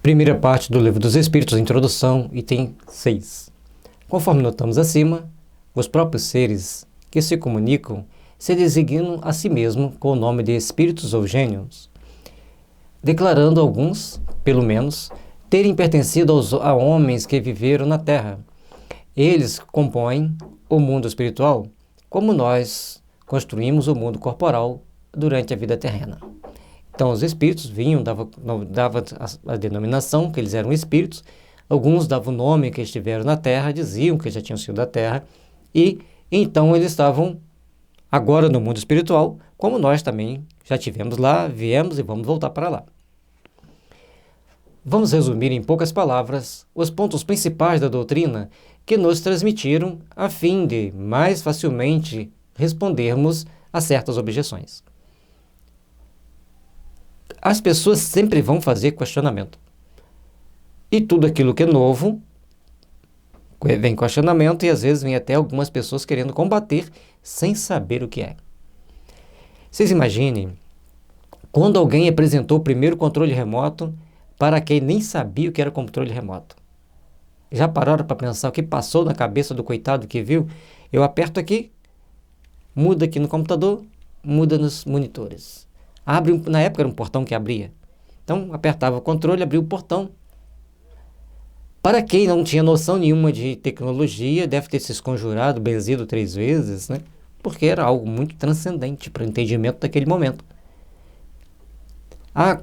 Primeira parte do Livro dos Espíritos, introdução, item 6. Conforme notamos acima, os próprios seres que se comunicam se designam a si mesmos com o nome de espíritos ou gênios, declarando alguns, pelo menos, terem pertencido a homens que viveram na Terra. Eles compõem o mundo espiritual, como nós construímos o mundo corporal durante a vida terrena. Então, os espíritos vinham, davam a denominação que eles eram espíritos, alguns davam o nome que estiveram na Terra, diziam que já tinham sido da Terra, e então eles estavam agora no mundo espiritual, como nós também já tivemos lá, viemos e vamos voltar para lá. Vamos resumir em poucas palavras os pontos principais da doutrina que nos transmitiram a fim de mais facilmente respondermos a certas objeções. As pessoas sempre vão fazer questionamento. E tudo aquilo que é novo vem questionamento e às vezes vem até algumas pessoas querendo combater sem saber o que é. Vocês imaginem quando alguém apresentou o primeiro controle remoto para quem nem sabia o que era controle remoto. Já pararam para pensar o que passou na cabeça do coitado que viu? Eu aperto aqui, muda aqui no computador, muda nos monitores. Na época era um portão que abria. Então, apertava o controle, abria o portão. Para quem não tinha noção nenhuma de tecnologia, deve ter se esconjurado, benzido 3 vezes, né? Porque era algo muito transcendente para o entendimento daquele momento.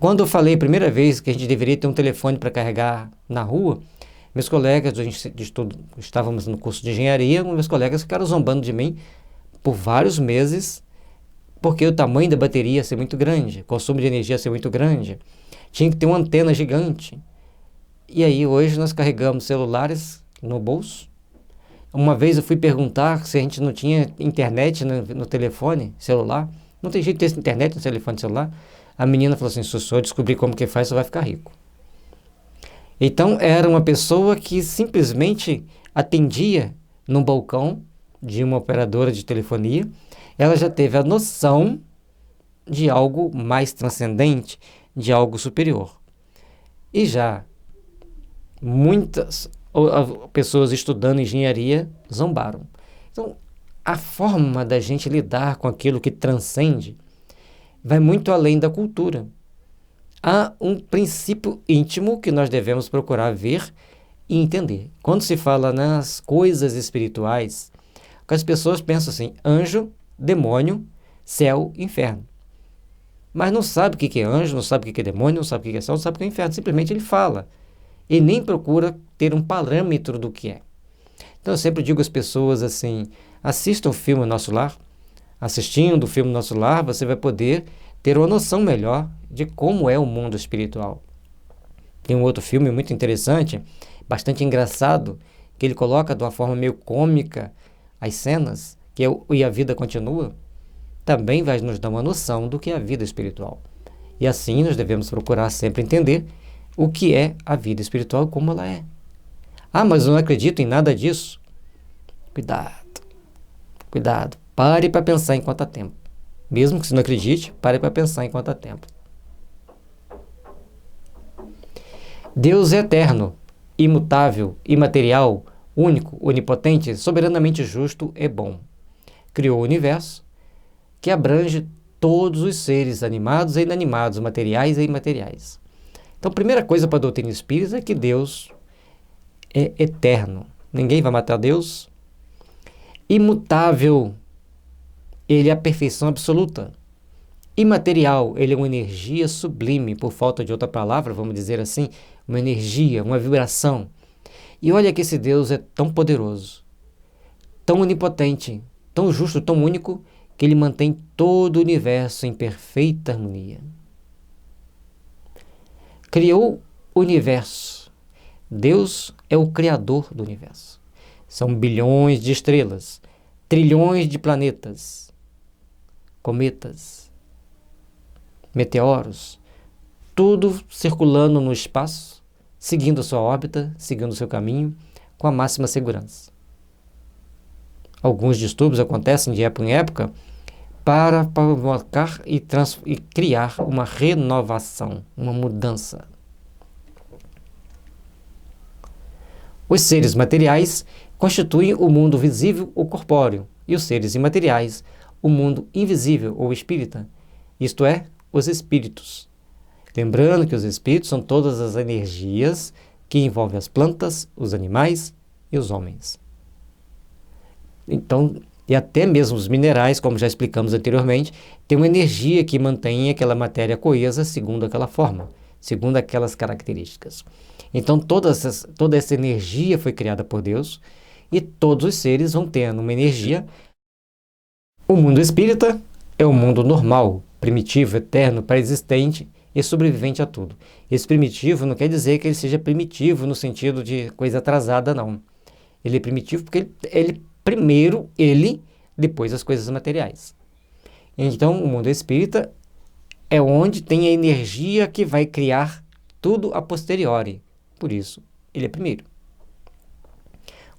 Quando eu falei a primeira vez que a gente deveria ter um telefone para carregar na rua, meus colegas de estudo, estávamos no curso de engenharia, meus colegas ficaram zombando de mim por vários meses, porque o tamanho da bateria ia ser muito grande, o consumo de energia ia ser muito grande, tinha que ter uma antena gigante. E aí hoje nós carregamos celulares no bolso. Uma vez eu fui perguntar se a gente não tinha internet no telefone celular. Não tem jeito de ter internet no telefone celular. A menina falou assim: se o senhor descobrir como que faz, você vai ficar rico. Então era uma pessoa que simplesmente atendia num balcão de uma operadora de telefonia. Ela já teve a noção de algo mais transcendente, de algo superior. E já muitas pessoas estudando engenharia zombaram. Então, a forma da gente lidar com aquilo que transcende vai muito além da cultura. Há um princípio íntimo que nós devemos procurar ver e entender. Quando se fala nas coisas espirituais, as pessoas pensam assim: anjo, demônio, céu, inferno. Mas não sabe o que é anjo, não sabe o que é demônio, não sabe o que é céu, não sabe o que é inferno. Simplesmente ele fala. E nem procura ter um parâmetro do que é. Então eu sempre digo às pessoas assim: assistam o filme Nosso Lar. Assistindo o filme Nosso Lar, você vai poder ter uma noção melhor de como é o mundo espiritual. Tem um outro filme muito interessante, bastante engraçado, que ele coloca de uma forma meio cômica as cenas, que é o E a Vida Continua. Também vai nos dar uma noção do que é a vida espiritual. E assim nós devemos procurar sempre entender o que é a vida espiritual e como ela é. Mas eu não acredito em nada disso. Cuidado. Pare para pensar enquanto há tempo. Mesmo que você não acredite, pare para pensar enquanto há tempo. Deus é eterno, imutável, imaterial, único, onipotente, soberanamente justo e bom. Criou o universo, que abrange todos os seres animados e inanimados, materiais e imateriais. Então, a primeira coisa para a doutrina espírita é que Deus é eterno. Ninguém vai matar Deus. Imutável, ele é a perfeição absoluta. Imaterial, ele é uma energia sublime, por falta de outra palavra, vamos dizer assim, uma energia, uma vibração. E olha que esse Deus é tão poderoso, tão onipotente, tão justo, tão único, que ele mantém todo o universo em perfeita harmonia. Criou o universo. Deus é o criador do universo. São bilhões de estrelas, trilhões de planetas, cometas, meteoros, tudo circulando no espaço, seguindo a sua órbita, seguindo o seu caminho, com a máxima segurança. Alguns distúrbios acontecem de época em época para provocar e criar uma renovação, uma mudança. Os seres materiais constituem o mundo visível ou corpóreo, e os seres imateriais, o mundo invisível ou espírita, isto é, os espíritos. Lembrando que os espíritos são todas as energias que envolvem as plantas, os animais e os homens. Então, e até mesmo os minerais, como já explicamos anteriormente, têm uma energia que mantém aquela matéria coesa segundo aquela forma, segundo aquelas características. Então, toda essa energia foi criada por Deus e todos os seres vão tendo uma energia. O mundo espírita é o mundo normal, primitivo, eterno, pré-existente e sobrevivente a tudo. Esse primitivo não quer dizer que ele seja primitivo no sentido de coisa atrasada, não. Ele é primitivo porque ele primeiro ele, depois as coisas materiais. Então, o mundo espírita é onde tem a energia que vai criar tudo a posteriori. Por isso, ele é primeiro.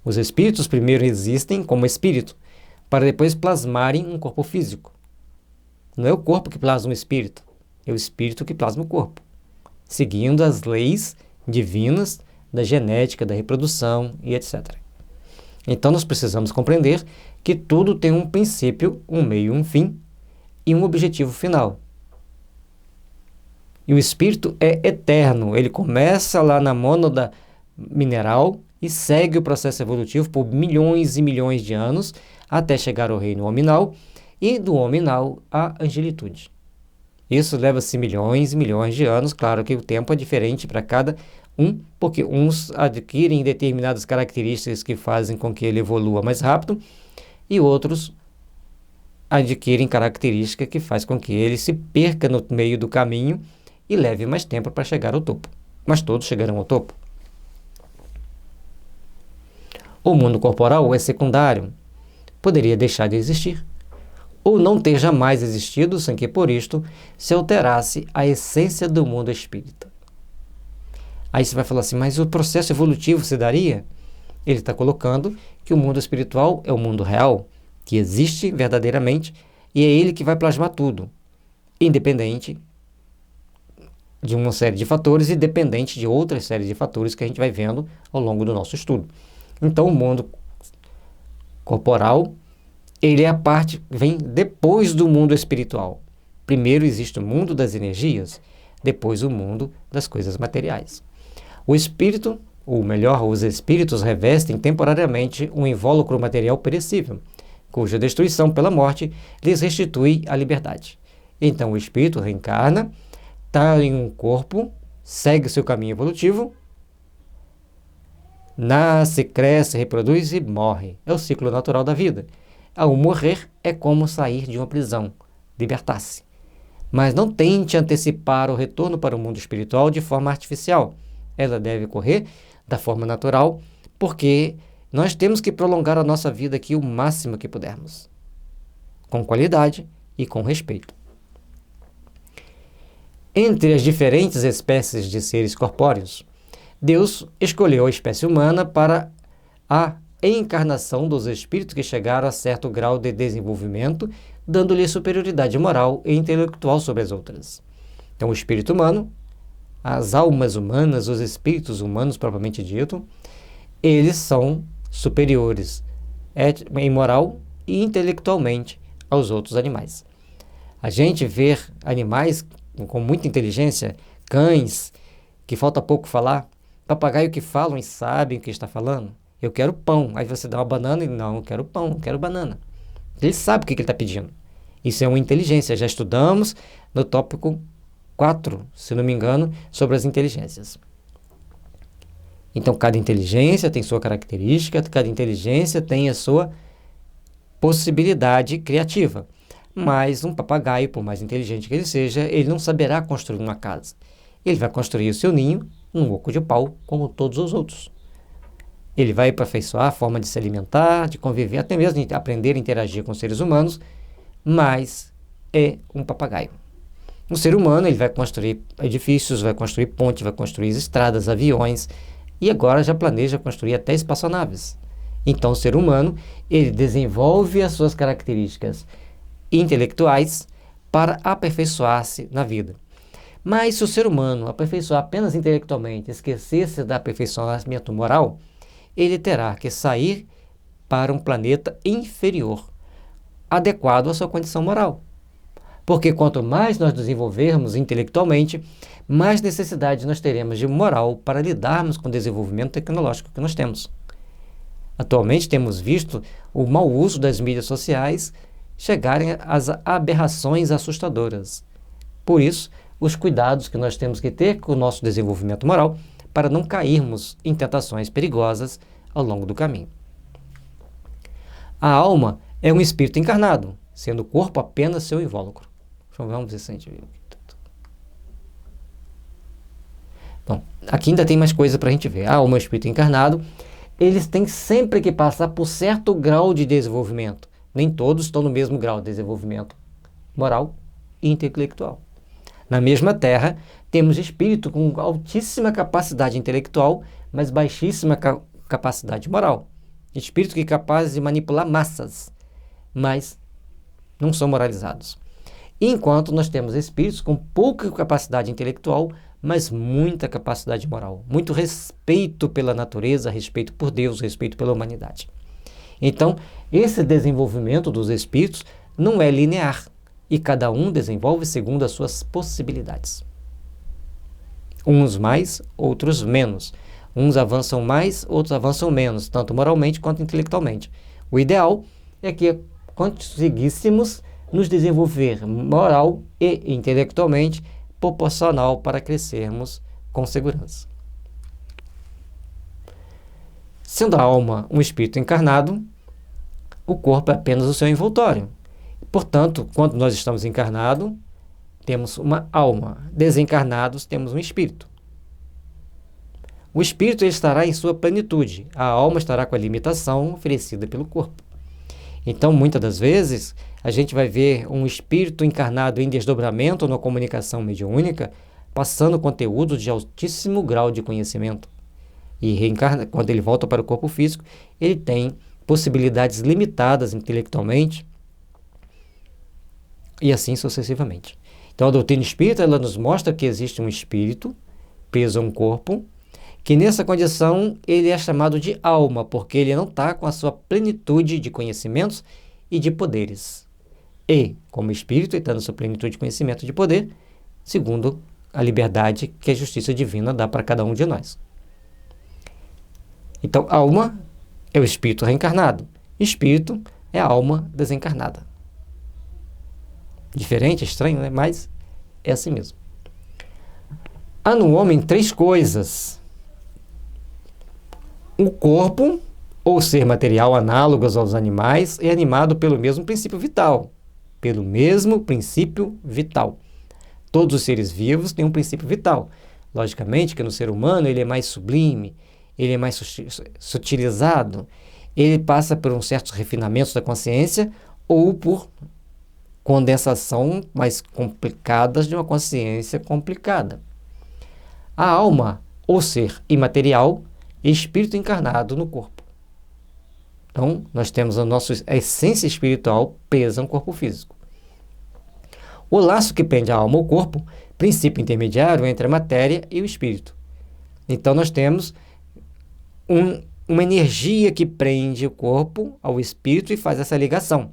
Os espíritos primeiro existem como espírito, para depois plasmarem um corpo físico. Não é o corpo que plasma o espírito, é o espírito que plasma o corpo, seguindo as leis divinas da genética, da reprodução e etc. Então, nós precisamos compreender que tudo tem um princípio, um meio, um fim e um objetivo final. E o espírito é eterno, ele começa lá na mônada mineral e segue o processo evolutivo por milhões e milhões de anos até chegar ao reino hominal e do hominal à angelitude. Isso leva-se milhões e milhões de anos, claro que o tempo é diferente para cada um, porque uns adquirem determinadas características que fazem com que ele evolua mais rápido e outros adquirem características que fazem com que ele se perca no meio do caminho e leve mais tempo para chegar ao topo. Mas todos chegarão ao topo. O mundo corporal é secundário, poderia deixar de existir, ou não ter jamais existido sem que por isto se alterasse a essência do mundo espírita. Aí você vai falar assim, mas o processo evolutivo se daria? Ele está colocando que o mundo espiritual é o mundo real, que existe verdadeiramente, e é ele que vai plasmar tudo, independente de uma série de fatores e dependente de outra série de fatores que a gente vai vendo ao longo do nosso estudo. Então, o mundo corporal, ele é a parte, vem depois do mundo espiritual. Primeiro existe o mundo das energias, depois o mundo das coisas materiais. O espírito, ou melhor, os espíritos revestem temporariamente um invólucro material perecível, cuja destruição pela morte lhes restitui a liberdade. Então, o espírito reencarna, está em um corpo, segue seu caminho evolutivo, nasce, cresce, reproduz e morre. É o ciclo natural da vida. Ao morrer é como sair de uma prisão, libertar-se. Mas não tente antecipar o retorno para o mundo espiritual de forma artificial. Ela deve ocorrer da forma natural, porque nós temos que prolongar a nossa vida aqui o máximo que pudermos, com qualidade e com respeito. Entre as diferentes espécies de seres corpóreos, Deus escolheu a espécie humana para a encarnação dos espíritos que chegaram a certo grau de desenvolvimento, dando-lhe superioridade moral e intelectual sobre as outras. Então, o espírito humano, as almas humanas, os espíritos humanos propriamente dito, eles são superiores em moral e intelectualmente aos outros animais. A gente vê animais com muita inteligência, cães, que falta pouco falar, papagaio que falam e sabem o que está falando. Eu quero pão. Aí você dá uma banana e não, eu quero pão, eu quero banana. Ele sabe o que ele está pedindo. Isso é uma inteligência. Já estudamos no tópico 4, se não me engano, sobre as inteligências. Então, cada inteligência tem sua característica, cada inteligência tem a sua possibilidade criativa. Mas um papagaio, por mais inteligente que ele seja, ele não saberá construir uma casa. Ele vai construir o seu ninho num oco de pau, como todos os outros. Ele vai aperfeiçoar a forma de se alimentar, de conviver, até mesmo de aprender a interagir com seres humanos, mas é um papagaio. Um ser humano, ele vai construir edifícios, vai construir pontes, vai construir estradas, aviões, e agora já planeja construir até espaçonaves. Então, o ser humano, ele desenvolve as suas características intelectuais para aperfeiçoar-se na vida. Mas se o ser humano aperfeiçoar apenas intelectualmente, esquecer-se do aperfeiçoamento moral, ele terá que sair para um planeta inferior, adequado à sua condição moral. Porque quanto mais nós desenvolvermos intelectualmente, mais necessidade nós teremos de moral para lidarmos com o desenvolvimento tecnológico que nós temos. Atualmente temos visto o mau uso das mídias sociais chegarem às aberrações assustadoras. Por isso, os cuidados que nós temos que ter com o nosso desenvolvimento moral para não cairmos em tentações perigosas ao longo do caminho. A alma é um espírito encarnado, sendo o corpo apenas seu invólucro. Vamos ver se a gente viu. Bom, aqui ainda tem mais coisa para a gente ver. A alma é um espírito encarnado. Eles têm sempre que passar por certo grau de desenvolvimento. Nem todos estão no mesmo grau de desenvolvimento moral e intelectual. Na mesma Terra, temos espírito com altíssima capacidade intelectual, mas baixíssima capacidade moral. Espírito que é capaz de manipular massas, mas não são moralizados. Enquanto nós temos espíritos com pouca capacidade intelectual, mas muita capacidade moral, muito respeito pela natureza, respeito por Deus, respeito pela humanidade. Então, esse desenvolvimento dos espíritos não é linear e cada um desenvolve segundo as suas possibilidades. Uns mais, outros menos. Uns avançam mais, outros avançam menos, tanto moralmente quanto intelectualmente. O ideal é que conseguíssemos nos desenvolver moral e intelectualmente proporcional para crescermos com segurança. Sendo a alma um espírito encarnado, o corpo é apenas o seu envoltório. Portanto, quando nós estamos encarnados, temos uma alma. Desencarnados, temos um espírito. O espírito estará em sua plenitude. A alma estará com a limitação oferecida pelo corpo. Então, muitas das vezes, a gente vai ver um espírito encarnado em desdobramento ou na comunicação mediúnica, passando conteúdo de altíssimo grau de conhecimento. E reencarna, quando ele volta para o corpo físico, ele tem possibilidades limitadas intelectualmente e assim sucessivamente. Então, a doutrina espírita ela nos mostra que existe um espírito preso a um corpo, que nessa condição ele é chamado de alma, porque ele não está com a sua plenitude de conhecimentos e de poderes. E, como espírito, ele está na sua plenitude de conhecimento e de poder, segundo a liberdade que a justiça divina dá para cada um de nós. Então, alma é o espírito reencarnado. Espírito é a alma desencarnada. Diferente, estranho, né? Mas é assim mesmo. Há no homem três coisas. O corpo, ou ser material análogos aos animais, é animado pelo mesmo princípio vital. Pelo mesmo princípio vital. Todos os seres vivos têm um princípio vital. Logicamente que no ser humano ele é mais sublime, ele é mais sutilizado, ele passa por uns certos refinamentos da consciência ou por condensação mais complicadas de uma consciência complicada. A alma, ou ser imaterial, espírito encarnado no corpo. Então, nós temos a essência espiritual presa no corpo físico. O laço que prende a alma ao corpo, princípio intermediário entre a matéria e o espírito. Então, nós temos uma energia que prende o corpo ao espírito e faz essa ligação.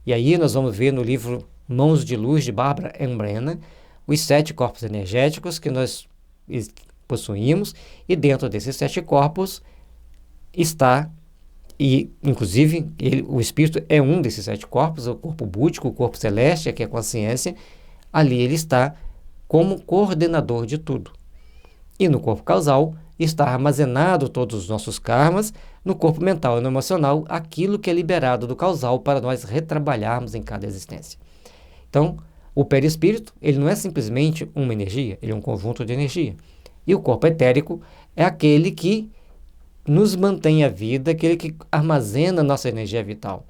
E aí nós vamos ver no livro Mãos de Luz, de Barbara Embrena, os 7 corpos energéticos que nós possuímos, e dentro desses 7 corpos está, e inclusive o espírito é um desses 7 corpos, o corpo búdico, o corpo celeste, que é a consciência, ali ele está como coordenador de tudo. E no corpo causal está armazenado todos os nossos karmas, no corpo mental e no emocional, aquilo que é liberado do causal para nós retrabalharmos em cada existência. Então, o perispírito, ele não é simplesmente uma energia, ele é um conjunto de energia. E o corpo etérico é aquele que nos mantém a vida, aquele que armazena a nossa energia vital.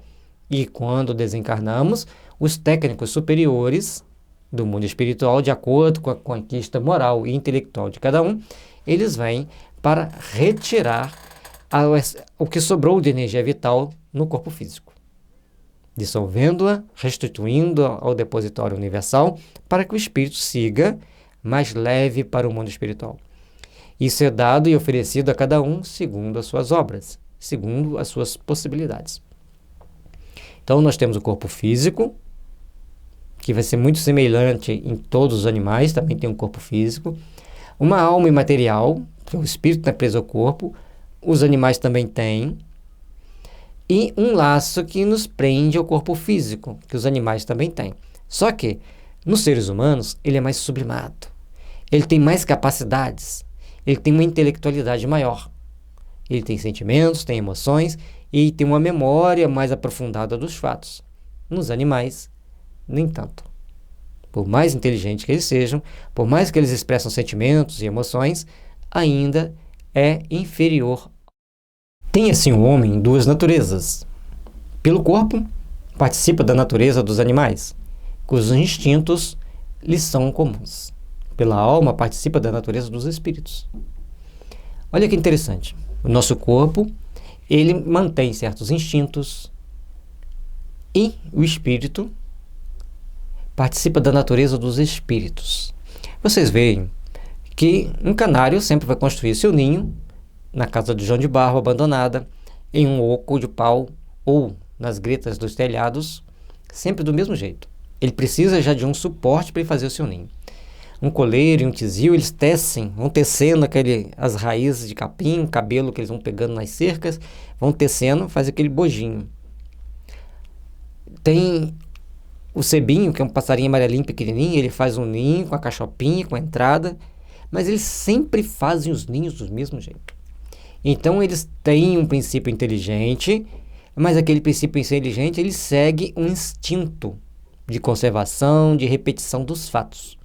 E quando desencarnamos, os técnicos superiores do mundo espiritual, de acordo com a conquista moral e intelectual de cada um, eles vêm para retirar o que sobrou de energia vital no corpo físico, dissolvendo-a, restituindo ao depositório universal, para que o espírito siga mais leve para o mundo espiritual. Isso é dado e oferecido a cada um segundo as suas obras, segundo as suas possibilidades. Então, nós temos o corpo físico, que vai ser muito semelhante em todos os animais, também tem um corpo físico. Uma alma imaterial, que o espírito está preso ao corpo, os animais também têm. E um laço que nos prende ao corpo físico, que os animais também têm. Só que, nos seres humanos, ele é mais sublimado. Ele tem mais capacidades. Ele tem uma intelectualidade maior. Ele tem sentimentos, tem emoções e tem uma memória mais aprofundada dos fatos. Nos animais, nem tanto. Por mais inteligentes que eles sejam, por mais que eles expressam sentimentos e emoções, ainda é inferior. Tem assim o homem duas naturezas. Pelo corpo, participa da natureza dos animais, cujos instintos lhes são comuns. Pela alma, participa da natureza dos espíritos. Olha que interessante. O nosso corpo, ele mantém certos instintos e o espírito participa da natureza dos espíritos. Vocês veem que um canário sempre vai construir seu ninho na casa de João de Barro abandonada, em um oco de pau ou nas gretas dos telhados, sempre do mesmo jeito. Ele precisa já de um suporte para fazer o seu ninho. Um coleiro e um tizil, eles vão tecendo as raízes de capim, cabelo que eles vão pegando nas cercas, vão tecendo, faz aquele bojinho. Tem o cebinho, que é um passarinho amarelinho pequenininho, ele faz um ninho com a cachopinha, com a entrada, mas eles sempre fazem os ninhos do mesmo jeito. Então, eles têm um princípio inteligente, mas aquele princípio inteligente, ele segue um instinto de conservação, de repetição dos fatos.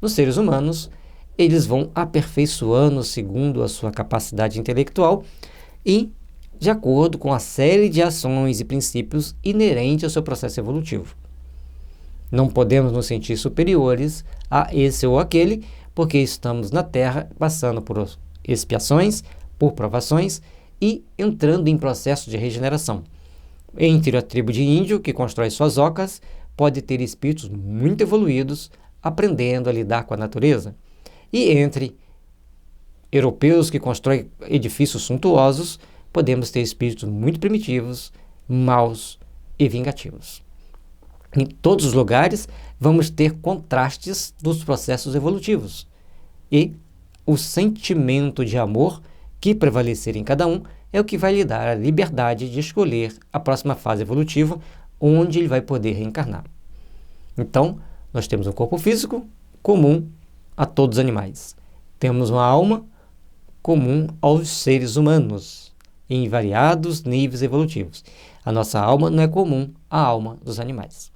Nos seres humanos, eles vão aperfeiçoando segundo a sua capacidade intelectual e de acordo com a série de ações e princípios inerentes ao seu processo evolutivo. Não podemos nos sentir superiores a esse ou aquele, porque estamos na Terra passando por expiações, por provações e entrando em processo de regeneração. Entre a tribo de índio, que constrói suas ocas, pode ter espíritos muito evoluídos, aprendendo a lidar com a natureza. E entre europeus que constroem edifícios suntuosos, podemos ter espíritos muito primitivos, maus e vingativos. Em todos os lugares, vamos ter contrastes dos processos evolutivos. E o sentimento de amor que prevalecer em cada um é o que vai lhe dar a liberdade de escolher a próxima fase evolutiva, onde ele vai poder reencarnar. Então, nós temos um corpo físico comum a todos os animais. Temos uma alma comum aos seres humanos, em variados níveis evolutivos. A nossa alma não é comum à alma dos animais.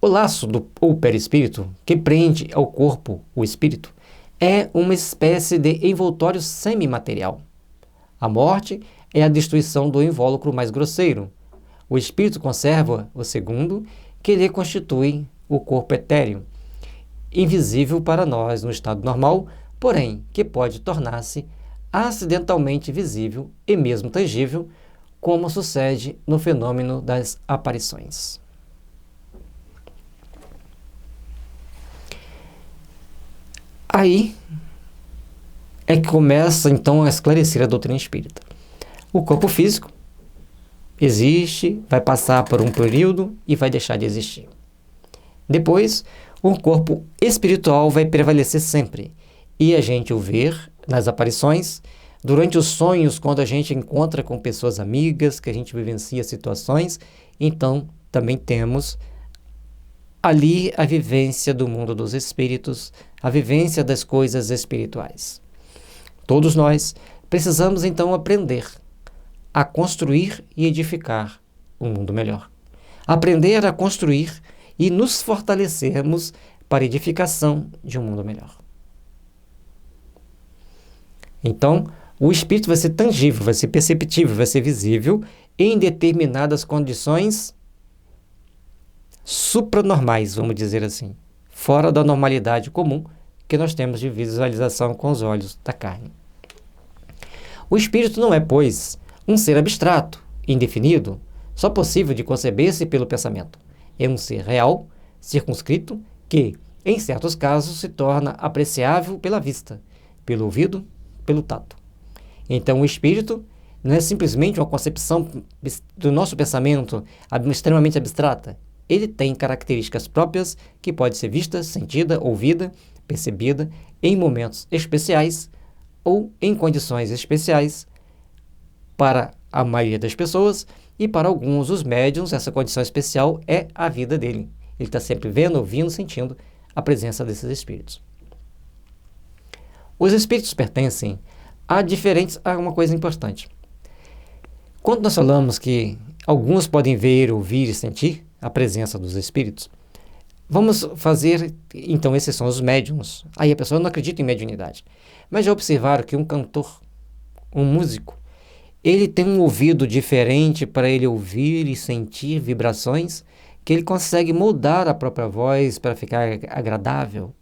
O laço ou perispírito, que prende ao corpo o espírito, é uma espécie de envoltório semimaterial. A morte é a destruição do invólucro mais grosseiro. O espírito conserva o segundo, que lhe constitui o corpo etéreo, invisível para nós no estado normal, porém que pode tornar-se acidentalmente visível e mesmo tangível, como sucede no fenômeno das aparições. Aí é que começa então a esclarecer a doutrina espírita. O corpo físico existe, vai passar por um período e vai deixar de existir. Depois, o corpo espiritual vai prevalecer sempre, e a gente o ver nas aparições, durante os sonhos, quando a gente encontra com pessoas amigas, que a gente vivencia situações, então também temos ali a vivência do mundo dos espíritos, a vivência das coisas espirituais. Todos nós precisamos então aprender a construir e edificar um mundo melhor. Aprender a construir e nos fortalecermos para a edificação de um mundo melhor. Então, o espírito vai ser tangível, vai ser perceptível, vai ser visível em determinadas condições supranormais, vamos dizer assim, fora da normalidade comum que nós temos de visualização com os olhos da carne. O espírito não é, pois, um ser abstrato, indefinido, só possível de conceber-se pelo pensamento. É um ser real, circunscrito, que, Em certos casos, se torna apreciável pela vista, pelo ouvido, pelo tato. Então, o espírito não é simplesmente uma concepção do nosso pensamento extremamente abstrata. Ele tem características próprias que pode ser vista, sentida, ouvida, percebida em momentos especiais ou em condições especiais para a maioria das pessoas, e para alguns, os médiuns, essa condição especial é a vida dele. Ele está sempre vendo, ouvindo, sentindo a presença desses espíritos. Os espíritos pertencem a uma coisa importante. Quando nós falamos que alguns podem ver, ouvir e sentir a presença dos espíritos, vamos fazer, então, esses são os médiuns. Aí a pessoa não acredita em mediunidade. Mas já observaram que um cantor, um músico, ele tem um ouvido diferente para ele ouvir e sentir vibrações, que ele consegue moldar a própria voz para ficar agradável,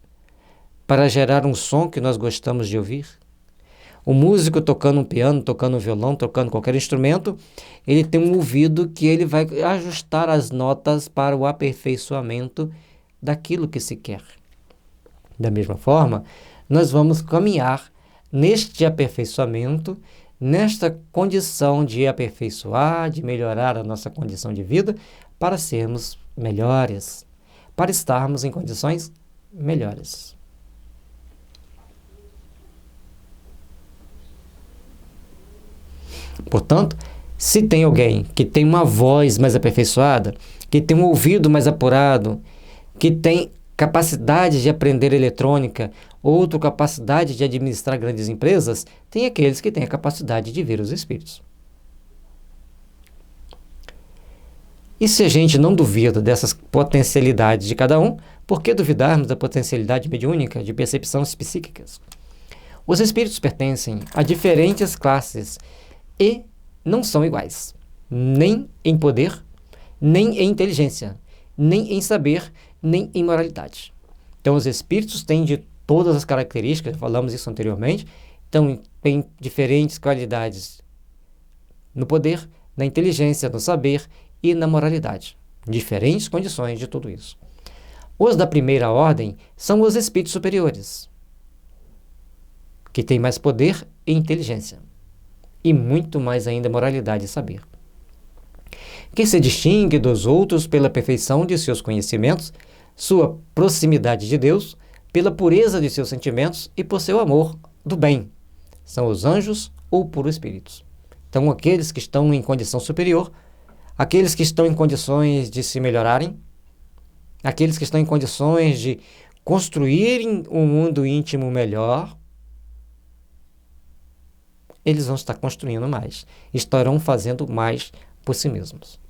para gerar um som que nós gostamos de ouvir. O músico tocando um piano, tocando um violão, tocando qualquer instrumento, ele tem um ouvido que ele vai ajustar as notas para o aperfeiçoamento daquilo que se quer. Da mesma forma, nós vamos caminhar neste aperfeiçoamento, nesta condição de aperfeiçoar, de melhorar a nossa condição de vida, para sermos melhores, para estarmos em condições melhores. Portanto, se tem alguém que tem uma voz mais aperfeiçoada, que tem um ouvido mais apurado, que tem capacidade de aprender eletrônica, outro capacidade de administrar grandes empresas, tem aqueles que têm a capacidade de ver os espíritos. E se a gente não duvida dessas potencialidades de cada um, por que duvidarmos da potencialidade mediúnica de percepções psíquicas? Os espíritos pertencem a diferentes classes e não são iguais, nem em poder, nem em inteligência, nem em saber, nem em moralidade. Então, os espíritos têm de todas as características, falamos isso anteriormente, então tem diferentes qualidades no poder, na inteligência, no saber e na moralidade. Diferentes condições de tudo isso. Os da primeira ordem são os espíritos superiores, que têm mais poder e inteligência, e muito mais ainda moralidade e saber, que se distingue dos outros pela perfeição de seus conhecimentos, sua proximidade de Deus, pela pureza de seus sentimentos e por seu amor do bem. São os anjos ou puros espíritos. Então, aqueles que estão em condição superior, aqueles que estão em condições de se melhorarem, aqueles que estão em condições de construírem um mundo íntimo melhor, eles vão estar construindo mais, estarão fazendo mais por si mesmos.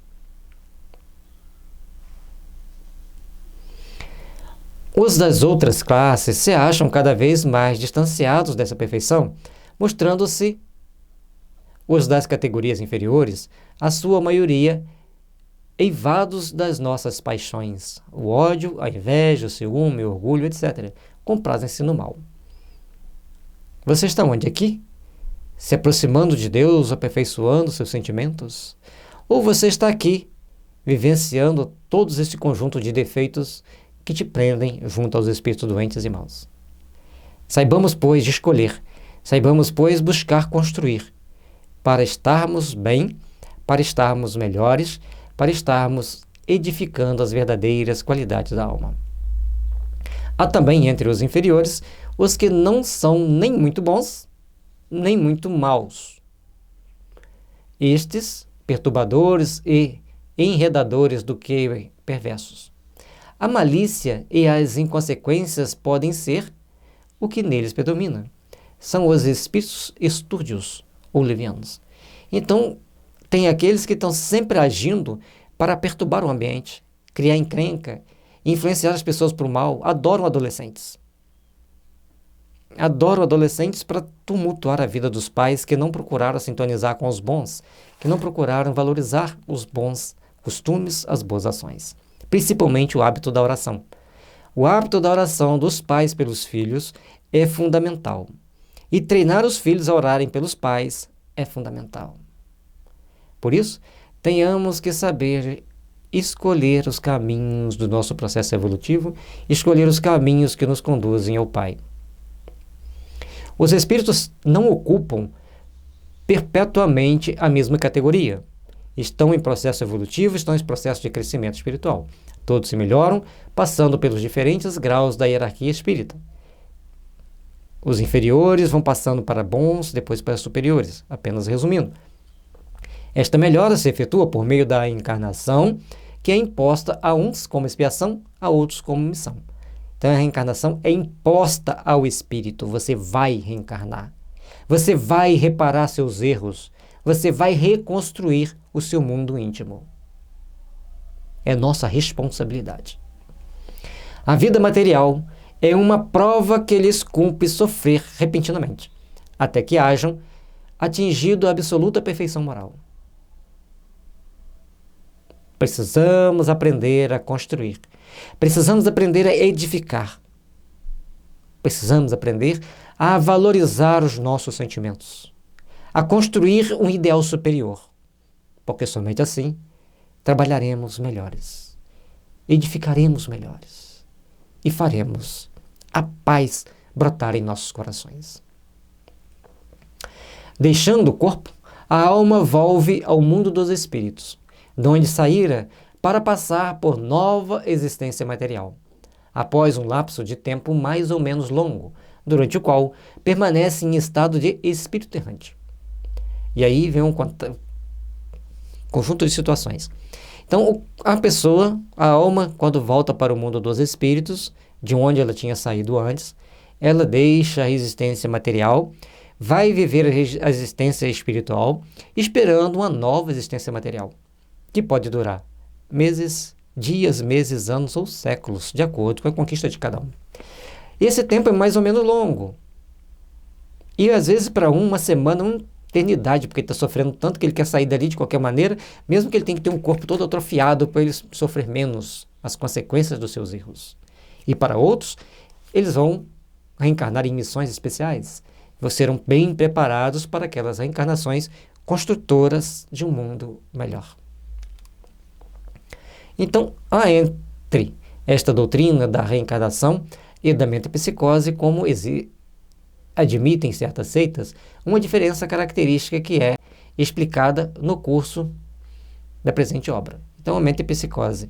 Os das outras classes se acham cada vez mais distanciados dessa perfeição, mostrando-se os das categorias inferiores, a sua maioria, eivados das nossas paixões, o ódio, a inveja, o ciúme, o orgulho, etc. Comprazem-se no mal. Você está onde aqui? Se aproximando de Deus, aperfeiçoando seus sentimentos? Ou você está aqui, vivenciando todos esse conjunto de defeitos que te prendem junto aos espíritos doentes e maus? Saibamos, pois, de escolher, saibamos, pois, buscar construir, para estarmos bem, para estarmos melhores, para estarmos edificando as verdadeiras qualidades da alma. Há também entre os inferiores os que não são nem muito bons, nem muito maus. Estes, perturbadores e enredadores do que perversos. A malícia e as inconsequências podem ser o que neles predomina. São os espíritos estúrdios ou levianos. Então, tem aqueles que estão sempre agindo para perturbar o ambiente, criar encrenca, influenciar as pessoas para o mal. Adoram adolescentes. Adoram adolescentes para tumultuar a vida dos pais que não procuraram sintonizar com os bons, que não procuraram valorizar os bons costumes, as boas ações. Principalmente o hábito da oração. O hábito da oração dos pais pelos filhos é fundamental. E treinar os filhos a orarem pelos pais é fundamental. Por isso, tenhamos que saber escolher os caminhos do nosso processo evolutivo, escolher os caminhos que nos conduzem ao Pai. Os espíritos não ocupam perpetuamente a mesma categoria. Estão em processo evolutivo, estão em processo de crescimento espiritual. Todos se melhoram, passando pelos diferentes graus da hierarquia espírita. Os inferiores vão passando para bons, depois para superiores, apenas resumindo. Esta melhora se efetua por meio da encarnação, que é imposta a uns como expiação, a outros como missão. Então a reencarnação é imposta ao espírito. Você vai reencarnar. Você vai reparar seus erros. Você vai reconstruir o seu mundo íntimo. É nossa responsabilidade. A vida material é uma prova que lhes cumpre sofrer repentinamente, até que hajam atingido a absoluta perfeição moral. Precisamos aprender a construir. Precisamos aprender a edificar. Precisamos aprender a valorizar os nossos sentimentos, a construir um ideal superior, porque somente assim trabalharemos melhores, edificaremos melhores e faremos a paz brotar em nossos corações. Deixando o corpo, a alma volve ao mundo dos espíritos, de onde saíra para passar por nova existência material, após um lapso de tempo mais ou menos longo, durante o qual permanece em estado de espírito errante. E aí vem um conjunto de situações. Então, a pessoa, a alma, quando volta para o mundo dos espíritos, de onde ela tinha saído antes, ela deixa a existência material, vai viver a existência espiritual, esperando uma nova existência material, que pode durar meses, dias, meses, anos ou séculos, de acordo com a conquista de cada um. Esse tempo é mais ou menos longo. E às vezes para uma semana, uma eternidade, porque ele está sofrendo tanto que ele quer sair dali de qualquer maneira, mesmo que ele tenha que ter um corpo todo atrofiado para ele sofrer menos as consequências dos seus erros. E para outros, eles vão reencarnar em missões especiais, serão bem preparados para aquelas reencarnações construtoras de um mundo melhor. Então, há entre esta doutrina da reencarnação e da metapsicose, como admitem certas seitas, uma diferença característica que é explicada no curso da presente obra. Então, a metapsicose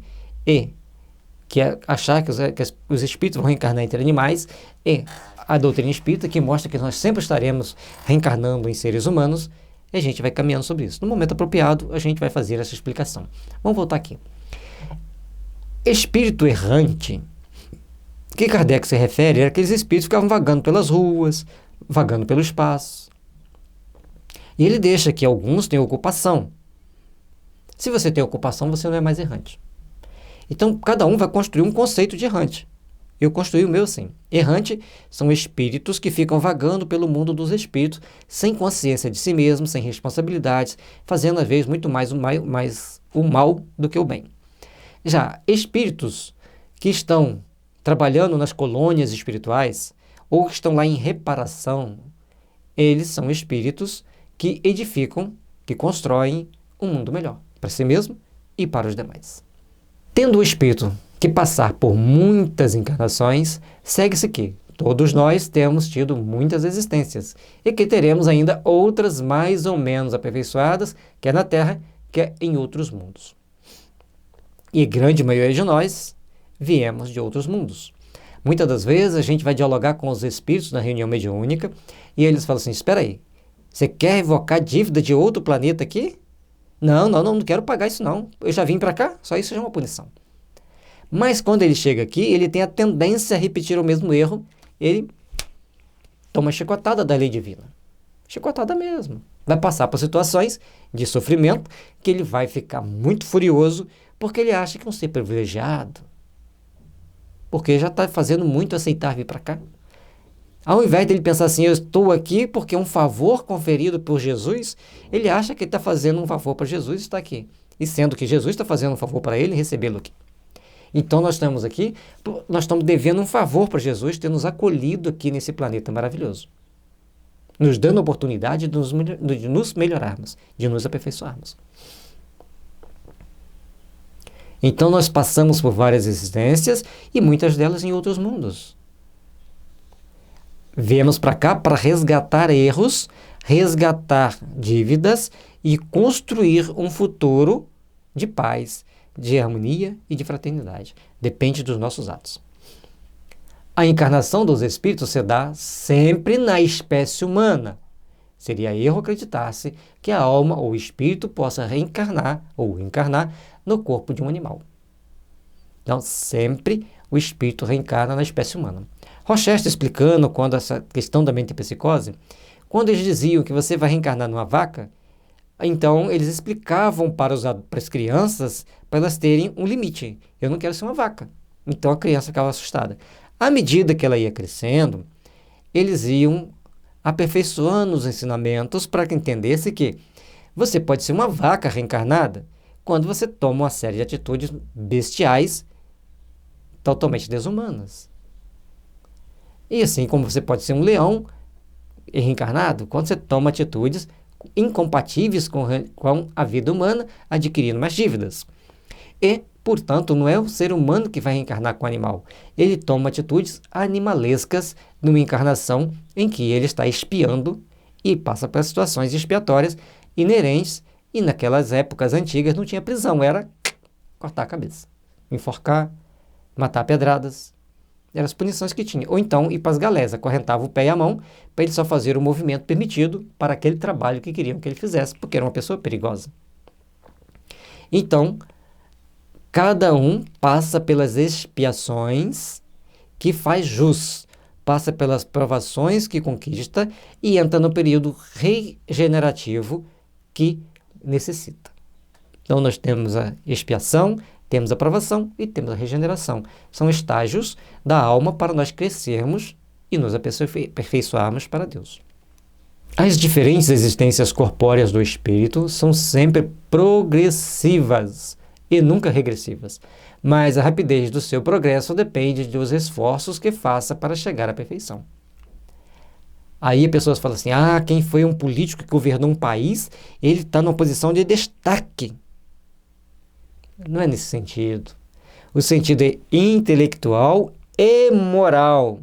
que é achar que os espíritos vão reencarnar entre animais, e a doutrina espírita, que mostra que nós sempre estaremos reencarnando em seres humanos, e a gente vai caminhando sobre isso. No momento apropriado, a gente vai fazer essa explicação. Vamos voltar aqui. Espírito errante, que Kardec se refere, era aqueles espíritos que ficavam vagando pelas ruas, vagando pelo espaço. E ele deixa que alguns têm ocupação. Se você tem ocupação, você não é mais errante. Então, cada um vai construir um conceito de errante. Eu construí o meu assim. Errante são espíritos que ficam vagando pelo mundo dos espíritos, sem consciência de si mesmos, sem responsabilidades, fazendo às vezes muito mais o mal do que o bem. Já espíritos que estão trabalhando nas colônias espirituais, ou que estão lá em reparação, eles são espíritos que edificam, que constroem um mundo melhor, para si mesmo e para os demais. Tendo o espírito que passar por muitas encarnações, segue-se que todos nós temos tido muitas existências e que teremos ainda outras mais ou menos aperfeiçoadas, quer na Terra, quer em outros mundos. E a grande maioria de nós viemos de outros mundos. Muitas das vezes a gente vai dialogar com os espíritos na reunião mediúnica e eles falam assim, espera aí, você quer revocar dívida de outro planeta aqui? Não quero pagar isso não. Eu já vim para cá, só isso já é uma punição. Mas quando ele chega aqui, ele tem a tendência a repetir o mesmo erro, ele toma chicotada da lei divina. Chicotada mesmo. Vai passar por situações de sofrimento que ele vai ficar muito furioso porque ele acha que é um ser privilegiado. Porque já está fazendo muito aceitar vir para cá. Ao invés dele pensar assim, eu estou aqui porque é um favor conferido por Jesus, ele acha que ele está fazendo um favor para Jesus e está aqui. E sendo que Jesus está fazendo um favor para ele, recebê-lo aqui. Então nós estamos aqui, nós estamos devendo um favor para Jesus ter nos acolhido aqui nesse planeta maravilhoso. Nos dando a oportunidade de nos melhorarmos, de nos aperfeiçoarmos. Então nós passamos por várias existências e muitas delas em outros mundos. Viemos para cá para resgatar erros, resgatar dívidas e construir um futuro de paz, de harmonia e de fraternidade. Depende dos nossos atos. A encarnação dos espíritos se dá sempre na espécie humana. Seria erro acreditar-se que a alma ou o espírito possa reencarnar ou encarnar no corpo de um animal. Então, sempre o espírito reencarna na espécie humana. Rochester explicando quando essa questão da metempsicose, quando eles diziam que você vai reencarnar numa vaca, então eles explicavam para as crianças, para elas terem um limite. Eu não quero ser uma vaca. Então a criança ficava assustada. À medida que ela ia crescendo, eles iam aperfeiçoando os ensinamentos para que entendesse que você pode ser uma vaca reencarnada quando você toma uma série de atitudes bestiais totalmente desumanas. E assim como você pode ser um leão reencarnado quando você toma atitudes incompatíveis com a vida humana, adquirindo mais dívidas. E, portanto, não é o ser humano que vai reencarnar com o animal. Ele toma atitudes animalescas numa encarnação em que ele está expiando e passa por situações expiatórias inerentes, e naquelas épocas antigas não tinha prisão, era cortar a cabeça, enforcar, matar a pedradas. Eram as punições que tinha. Ou então ir para as galés, acorrentava o pé e a mão para ele só fazer o movimento permitido para aquele trabalho que queriam que ele fizesse, porque era uma pessoa perigosa. Então, cada um passa pelas expiações que faz jus, passa pelas provações que conquista e entra no período regenerativo que necessita. Então, nós temos a expiação, temos a provação e temos a regeneração. São estágios da alma para nós crescermos e nos aperfeiçoarmos para Deus. As diferentes existências corpóreas do espírito são sempre progressivas e nunca regressivas, mas a rapidez do seu progresso depende dos esforços que faça para chegar à perfeição. Aí as pessoas falam assim, quem foi um político que governou um país, ele está numa posição de destaque. Não é nesse sentido. O sentido é intelectual e moral.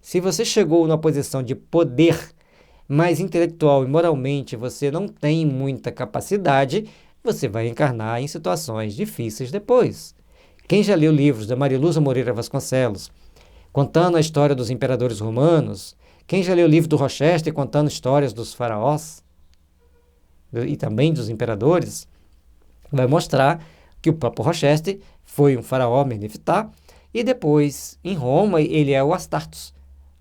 Se você chegou numa posição de poder, mas intelectual e moralmente você não tem muita capacidade, você vai encarnar em situações difíceis depois. Quem já leu livros da Mariluza Moreira Vasconcelos, contando a história dos imperadores romanos, quem já leu o livro do Rochester contando histórias dos faraós e também dos imperadores, vai mostrar que o próprio Rochester foi um faraó Menefitá, e depois, em Roma, ele é o Astartos,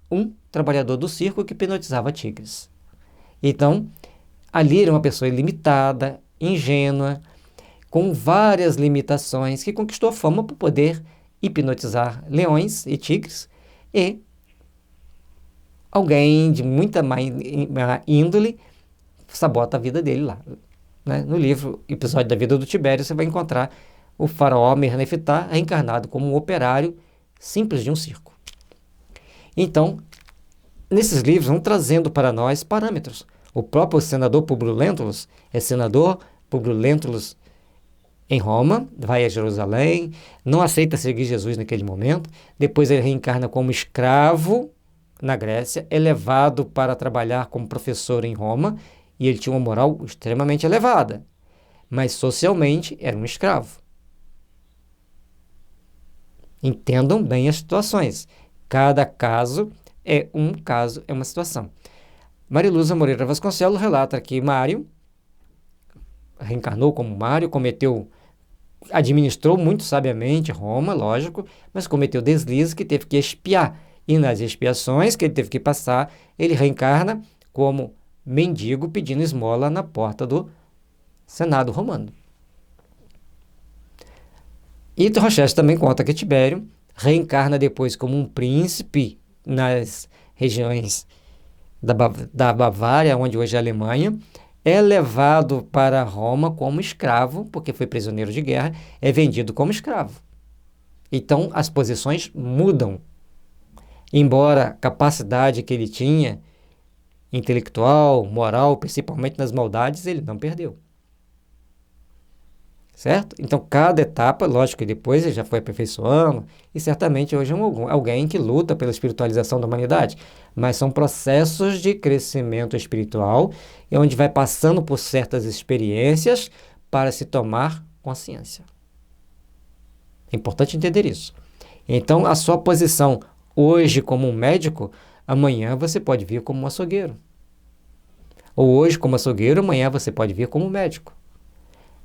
um trabalhador do circo que hipnotizava tigres. Então, ali era uma pessoa ilimitada, ingênua, com várias limitações, que conquistou fama por poder hipnotizar leões e tigres, e alguém de muita má índole sabota a vida dele lá. No livro Episódio da Vida do Tibério, você vai encontrar o faraó Menefitá reencarnado como um operário simples de um circo. Então, nesses livros vão trazendo para nós parâmetros. O próprio senador Publio Lentulus é senador Publio Lentulus em Roma, vai a Jerusalém, não aceita seguir Jesus naquele momento, depois ele reencarna como escravo na Grécia, é levado para trabalhar como professor em Roma, e ele tinha uma moral extremamente elevada, mas socialmente era um escravo. Entendam bem as situações. Cada caso é uma situação. Mariluza Moreira Vasconcelos relata que Mário reencarnou como Mário, administrou muito sabiamente Roma, lógico, mas cometeu deslizes que teve que expiar. E nas expiações que ele teve que passar, ele reencarna como mendigo pedindo esmola na porta do Senado romano. E Rochester também conta que Tibério reencarna depois como um príncipe nas regiões da Bavária, onde hoje é a Alemanha, é levado para Roma como escravo, porque foi prisioneiro de guerra, é vendido como escravo. Então, as posições mudam. Embora a capacidade que ele tinha, intelectual, moral, principalmente nas maldades, ele não perdeu. certo? Então, cada etapa, lógico que depois ele já foi aperfeiçoando, e certamente hoje é alguém que luta pela espiritualização da humanidade, mas são processos de crescimento espiritual, e onde vai passando por certas experiências para se tomar consciência. É importante entender isso. Então, a sua posição hoje como um médico, amanhã você pode vir como um açougueiro. Ou hoje como açougueiro, amanhã você pode vir como médico.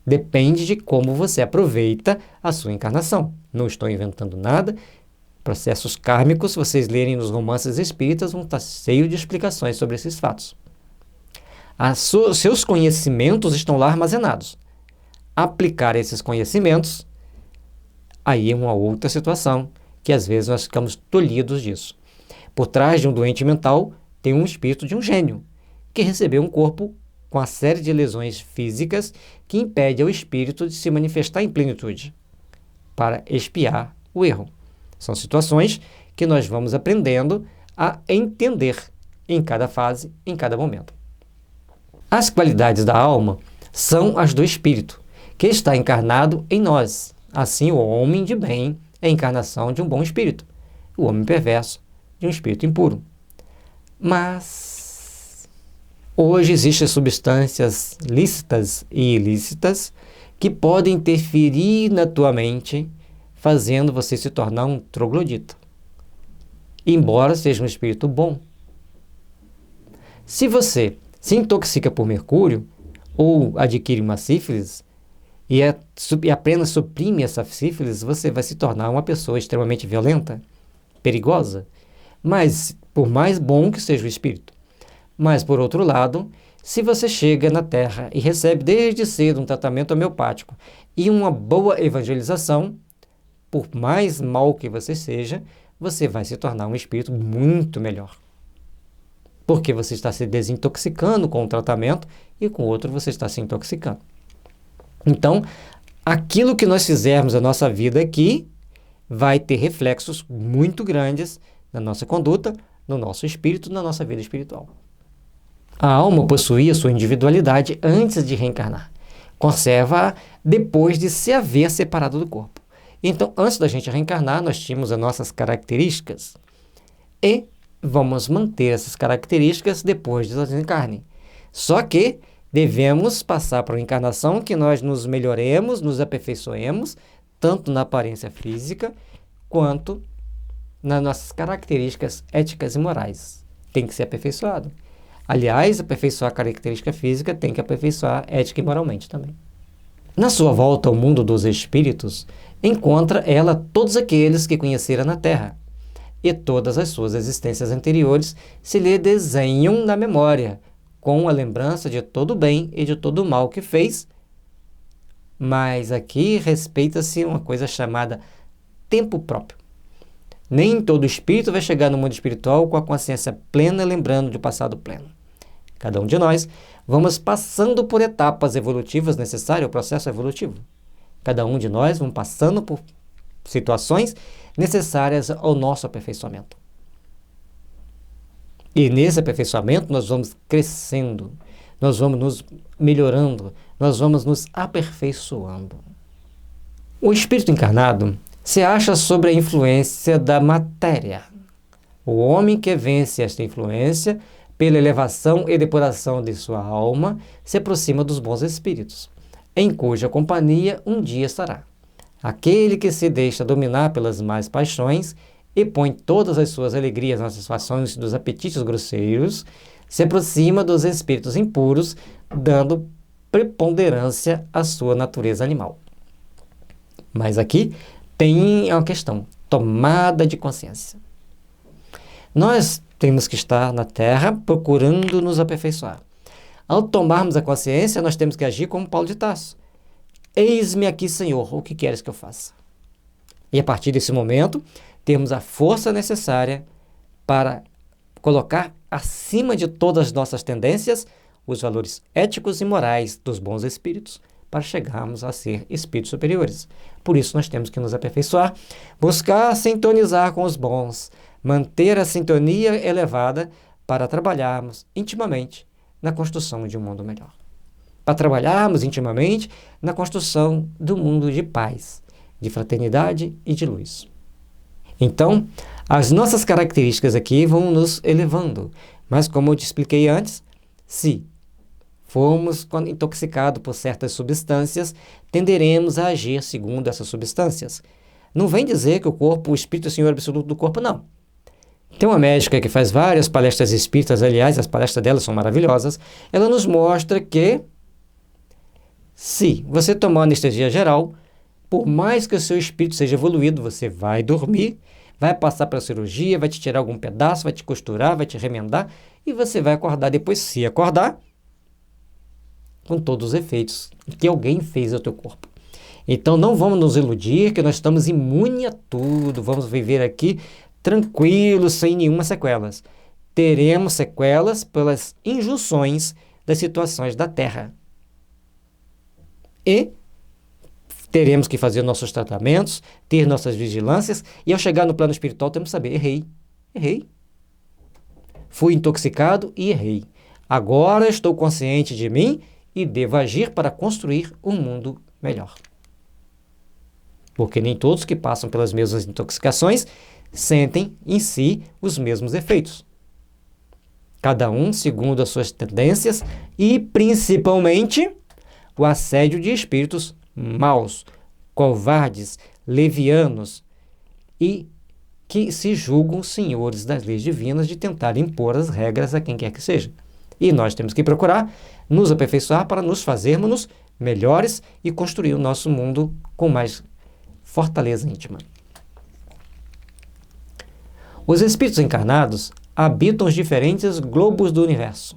Depende de como você aproveita a sua encarnação. Não estou inventando nada. Processos kármicos, se vocês lerem nos romances espíritas, vão estar cheios de explicações sobre esses fatos. Seus conhecimentos estão lá armazenados. Aplicar esses conhecimentos, aí é uma outra situação, que às vezes nós ficamos tolhidos disso. Por trás de um doente mental, tem um espírito de um gênio, que recebeu um corpo com a série de lesões físicas que impede ao espírito de se manifestar em plenitude, para expiar o erro. São situações que nós vamos aprendendo a entender em cada fase, em cada momento. As qualidades da alma são as do espírito, que está encarnado em nós. Assim, o homem de bem é a encarnação de um bom espírito, o homem perverso de um espírito impuro. Mas hoje existem substâncias lícitas e ilícitas que podem interferir na tua mente, fazendo você se tornar um troglodita, embora seja um espírito bom. Se você se intoxica por mercúrio ou adquire uma sífilis e apenas suprime essa sífilis, você vai se tornar uma pessoa extremamente violenta, perigosa, mas por mais bom que seja o espírito. Mas, por outro lado, se você chega na Terra e recebe desde cedo um tratamento homeopático e uma boa evangelização, por mais mal que você seja, você vai se tornar um espírito muito melhor. Porque você está se desintoxicando com o tratamento e com o outro você está se intoxicando. Então, aquilo que nós fizermos na nossa vida aqui vai ter reflexos muito grandes na nossa conduta, no nosso espírito, na nossa vida espiritual. A alma possuía sua individualidade antes de reencarnar. Conserva-a depois de se haver separado do corpo. Então, antes da gente reencarnar, nós tínhamos as nossas características e vamos manter essas características depois de desencarne. Só que devemos passar para uma encarnação que nós nos melhoremos, nos aperfeiçoemos, tanto na aparência física quanto nas nossas características éticas e morais. Tem que ser aperfeiçoado. Aliás, aperfeiçoar a característica física tem que aperfeiçoar ética e moralmente também. Na sua volta ao mundo dos espíritos, encontra ela todos aqueles que conhecera na Terra, e todas as suas existências anteriores se lhe desenham na memória, com a lembrança de todo o bem e de todo o mal que fez. Mas aqui respeita-se uma coisa chamada tempo próprio. Nem todo espírito vai chegar no mundo espiritual com a consciência plena, lembrando de passado pleno. Cada um de nós vamos passando por etapas evolutivas necessárias ao processo evolutivo. Cada um de nós vamos passando por situações necessárias ao nosso aperfeiçoamento. E nesse aperfeiçoamento nós vamos crescendo, nós vamos nos melhorando, nós vamos nos aperfeiçoando. O espírito encarnado se acha sob a influência da matéria. O homem que vence esta influência, pela elevação e depuração de sua alma, se aproxima dos bons espíritos, em cuja companhia um dia estará. Aquele que se deixa dominar pelas más paixões e põe todas as suas alegrias nas satisfações dos apetites grosseiros, se aproxima dos espíritos impuros, dando preponderância à sua natureza animal. Mas aqui tem uma questão, tomada de consciência. Nós temos que estar na Terra procurando nos aperfeiçoar. Ao tomarmos a consciência, nós temos que agir como Paulo de Tarso. Eis-me aqui, Senhor, o que queres que eu faça? E a partir desse momento, temos a força necessária para colocar acima de todas as nossas tendências os valores éticos e morais dos bons espíritos, para chegarmos a ser espíritos superiores. Por isso nós temos que nos aperfeiçoar, buscar sintonizar com os bons, manter a sintonia elevada para trabalharmos intimamente na construção de um mundo melhor. para trabalharmos intimamente na construção do mundo de paz, de fraternidade e de luz. Então, as nossas características aqui vão nos elevando, mas como eu te expliquei antes, se formos intoxicados por certas substâncias, tenderemos a agir segundo essas substâncias. Não vem dizer que o corpo, o espírito é o senhor absoluto do corpo, não. Tem uma médica que faz várias palestras espíritas, aliás, as palestras dela são maravilhosas. Ela nos mostra que, se você tomar anestesia geral, por mais que o seu espírito seja evoluído, você vai dormir, vai passar pela cirurgia, vai te tirar algum pedaço, vai te costurar, vai te remendar, e você vai acordar depois, se acordar, com todos os efeitos que alguém fez ao teu corpo. Então não vamos nos iludir que nós estamos imunes a tudo, vamos viver aqui tranquilos, sem nenhuma sequelas. Teremos sequelas pelas injunções das situações da Terra. E teremos que fazer nossos tratamentos, ter nossas vigilâncias, e ao chegar no plano espiritual temos que saber, errei. Fui intoxicado e errei. Agora estou consciente de mim e devo agir para construir um mundo melhor. Porque nem todos que passam pelas mesmas intoxicações sentem em si os mesmos efeitos. Cada um segundo as suas tendências e, principalmente, o assédio de espíritos maus, covardes, levianos e que se julgam senhores das leis divinas de tentar impor as regras a quem quer que seja. E nós temos que procurar nos aperfeiçoar para nos fazermos melhores e construir o nosso mundo com mais fortaleza íntima. Os espíritos encarnados habitam os diferentes globos do universo.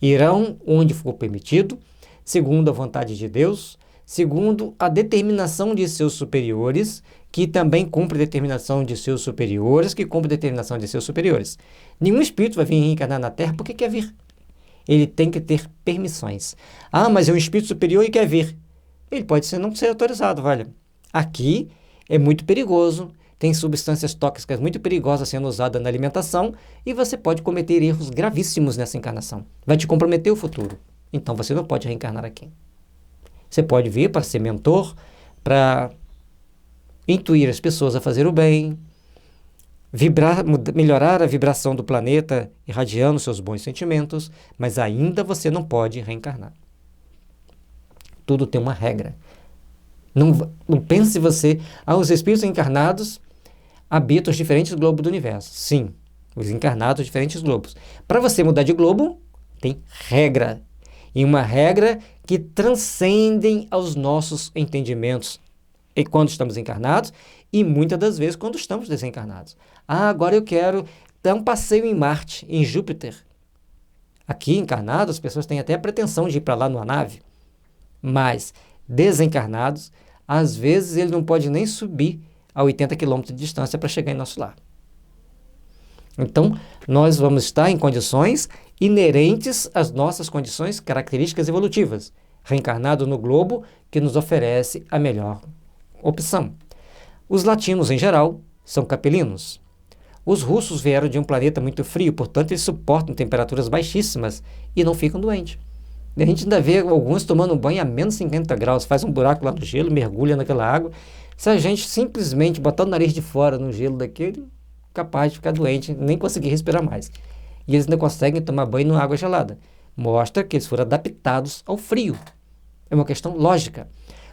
Irão onde for permitido, segundo a vontade de Deus, segundo a determinação de seus superiores, que também cumpre a determinação de seus superiores, que cumpre a determinação de seus superiores. Nenhum espírito vai vir reencarnar na Terra porque quer vir. Ele tem que ter permissões. Ah, mas é um espírito superior e quer vir. Ele pode não ser autorizado, vale. Aqui é muito perigoso, tem substâncias tóxicas muito perigosas sendo usadas na alimentação e você pode cometer erros gravíssimos nessa encarnação. Vai te comprometer o futuro. Então você não pode reencarnar aqui. Você pode vir para ser mentor, para intuir as pessoas a fazer o bem, melhorar a vibração do planeta, irradiando seus bons sentimentos, mas ainda você não pode reencarnar. Tudo tem uma regra. Não pense você, os espíritos encarnados habitam os diferentes globos do universo. Sim, os encarnados, os diferentes globos. Para você mudar de globo, tem regra. E uma regra que transcendem aos nossos entendimentos. E quando estamos encarnados e muitas das vezes quando estamos desencarnados. Agora eu quero dar um passeio em Marte, em Júpiter. Aqui, encarnados, as pessoas têm até a pretensão de ir para lá numa nave. Mas, desencarnados, às vezes ele não pode nem subir a 80 quilômetros de distância para chegar em nosso lar. Então, nós vamos estar em condições inerentes às nossas condições características evolutivas, reencarnado no globo que nos oferece a melhor opção. Os latinos, em geral, são capelinos. Os russos vieram de um planeta muito frio, portanto, eles suportam temperaturas baixíssimas e não ficam doentes. A gente ainda vê alguns tomando banho a menos 50 graus, faz um buraco lá no gelo, mergulha naquela água. Se a gente simplesmente botar o nariz de fora no gelo daquele, capaz de ficar doente, nem conseguir respirar mais. E eles ainda conseguem tomar banho em água gelada. Mostra que eles foram adaptados ao frio. É uma questão lógica.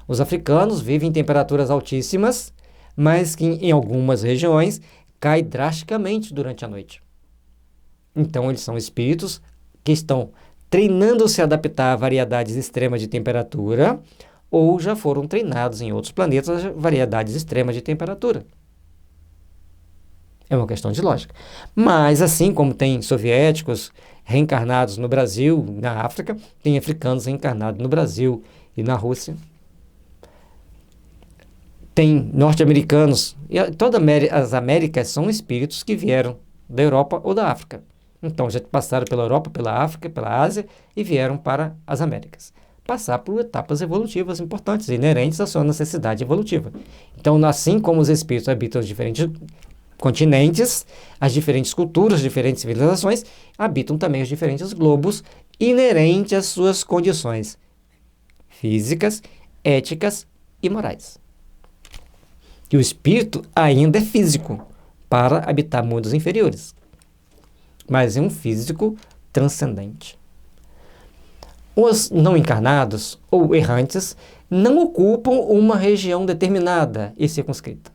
Os africanos vivem em temperaturas altíssimas, mas que em algumas regiões cai drasticamente durante a noite. Então, eles são espíritos que estão treinando se a adaptar a variedades extremas de temperatura ou já foram treinados em outros planetas a variedades extremas de temperatura. É uma questão de lógica. Mas, assim como tem soviéticos reencarnados no Brasil, na África, tem africanos reencarnados no Brasil e na Rússia. Tem norte-americanos. E as Américas são espíritos que vieram da Europa ou da África. Então, já passaram pela Europa, pela África, pela Ásia e vieram para as Américas. Passar por etapas evolutivas importantes, inerentes à sua necessidade evolutiva. Então, assim como os espíritos habitam os diferentes continentes, as diferentes culturas, as diferentes civilizações, habitam também os diferentes globos inerentes às suas condições físicas, éticas e morais. E o espírito ainda é físico para habitar mundos inferiores, mas é um físico transcendente. Os não encarnados ou errantes não ocupam uma região determinada e circunscrita.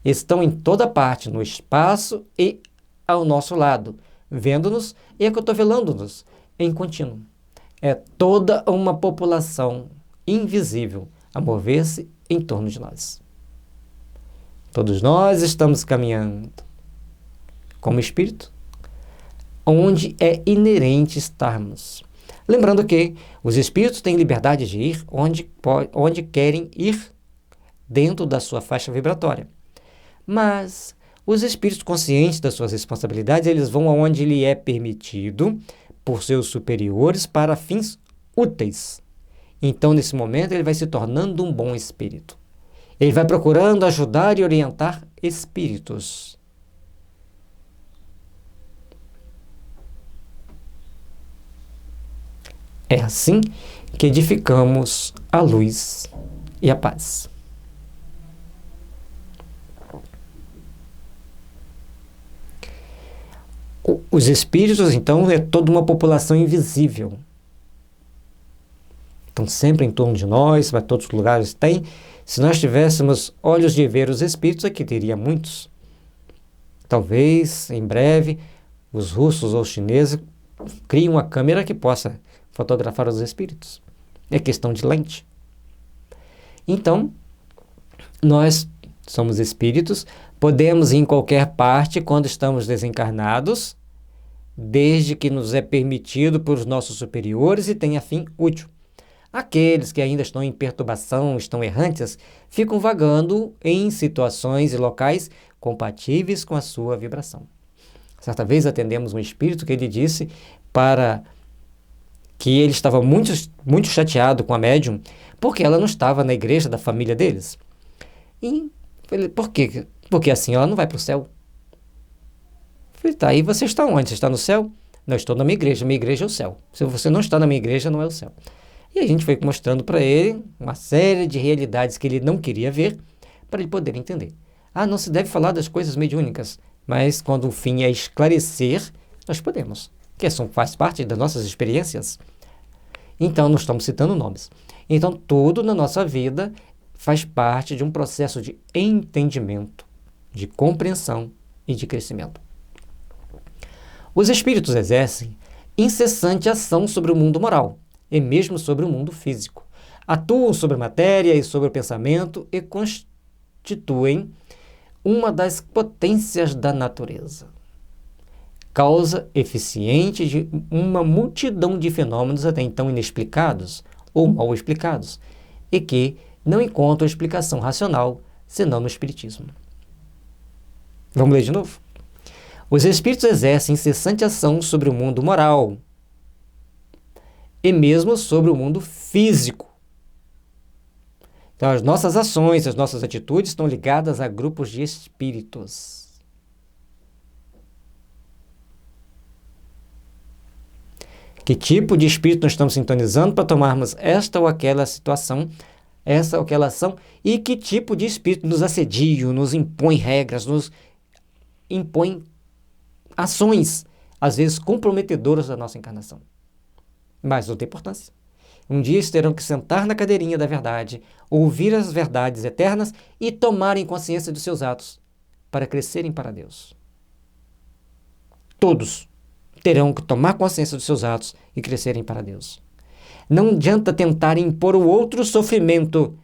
Estão em toda parte, no espaço e ao nosso lado, vendo-nos e acotovelando-nos em contínuo. É toda uma população invisível a mover-se em torno de nós. Todos nós estamos caminhando como espírito, onde é inerente estarmos. Lembrando que os espíritos têm liberdade de ir onde querem ir, dentro da sua faixa vibratória. Mas os espíritos conscientes das suas responsabilidades, eles vão aonde lhe é permitido por seus superiores para fins úteis. Então, nesse momento, ele vai se tornando um bom espírito. Ele vai procurando ajudar e orientar espíritos. É assim que edificamos a luz e a paz. Os espíritos, então, é toda uma população invisível. Estão sempre em torno de nós, para todos os lugares tem. Se nós tivéssemos olhos de ver os espíritos, aqui teria muitos. Talvez, em breve, os russos ou os chineses criem uma câmera que possa fotografar os espíritos. É questão de lente. Então, nós somos espíritos, podemos ir em qualquer parte quando estamos desencarnados, desde que nos é permitido por nossos superiores e tenha fim útil. Aqueles que ainda estão em perturbação, estão errantes, ficam vagando em situações e locais compatíveis com a sua vibração. Certa vez atendemos um espírito que ele disse que ele estava muito chateado com a médium, porque ela não estava na igreja da família deles. E falei, por quê? Porque assim ela não vai para o céu. Falei, tá, e você está onde? Você está no céu? Não, estou na minha igreja é o céu. Se você não está na minha igreja, não é o céu. E a gente foi mostrando para ele uma série de realidades que ele não queria ver, para ele poder entender. Não se deve falar das coisas mediúnicas, mas quando o fim é esclarecer, nós podemos, que faz parte das nossas experiências. Então, não estamos citando nomes. Então, tudo na nossa vida faz parte de um processo de entendimento, de compreensão e de crescimento. Os espíritos exercem incessante ação sobre o mundo moral e mesmo sobre o mundo físico. Atuam sobre a matéria e sobre o pensamento e constituem uma das potências da natureza. Causa eficiente de uma multidão de fenômenos até então inexplicados ou mal explicados e que não encontram explicação racional senão no Espiritismo. Vamos ler de novo? Os espíritos exercem incessante ação sobre o mundo moral e mesmo sobre o mundo físico. Então, as nossas ações, as nossas atitudes estão ligadas a grupos de espíritos. Que tipo de espírito nós estamos sintonizando para tomarmos esta ou aquela situação, essa ou aquela ação, e que tipo de espírito nos assedia, nos impõe regras, nos impõe ações, às vezes comprometedoras da nossa encarnação. Mas não tem importância. Um dia eles terão que sentar na cadeirinha da verdade, ouvir as verdades eternas e tomarem consciência dos seus atos para crescerem para Deus. Todos terão que tomar consciência dos seus atos e crescerem para Deus. Não adianta tentar impor o outro sofrimento,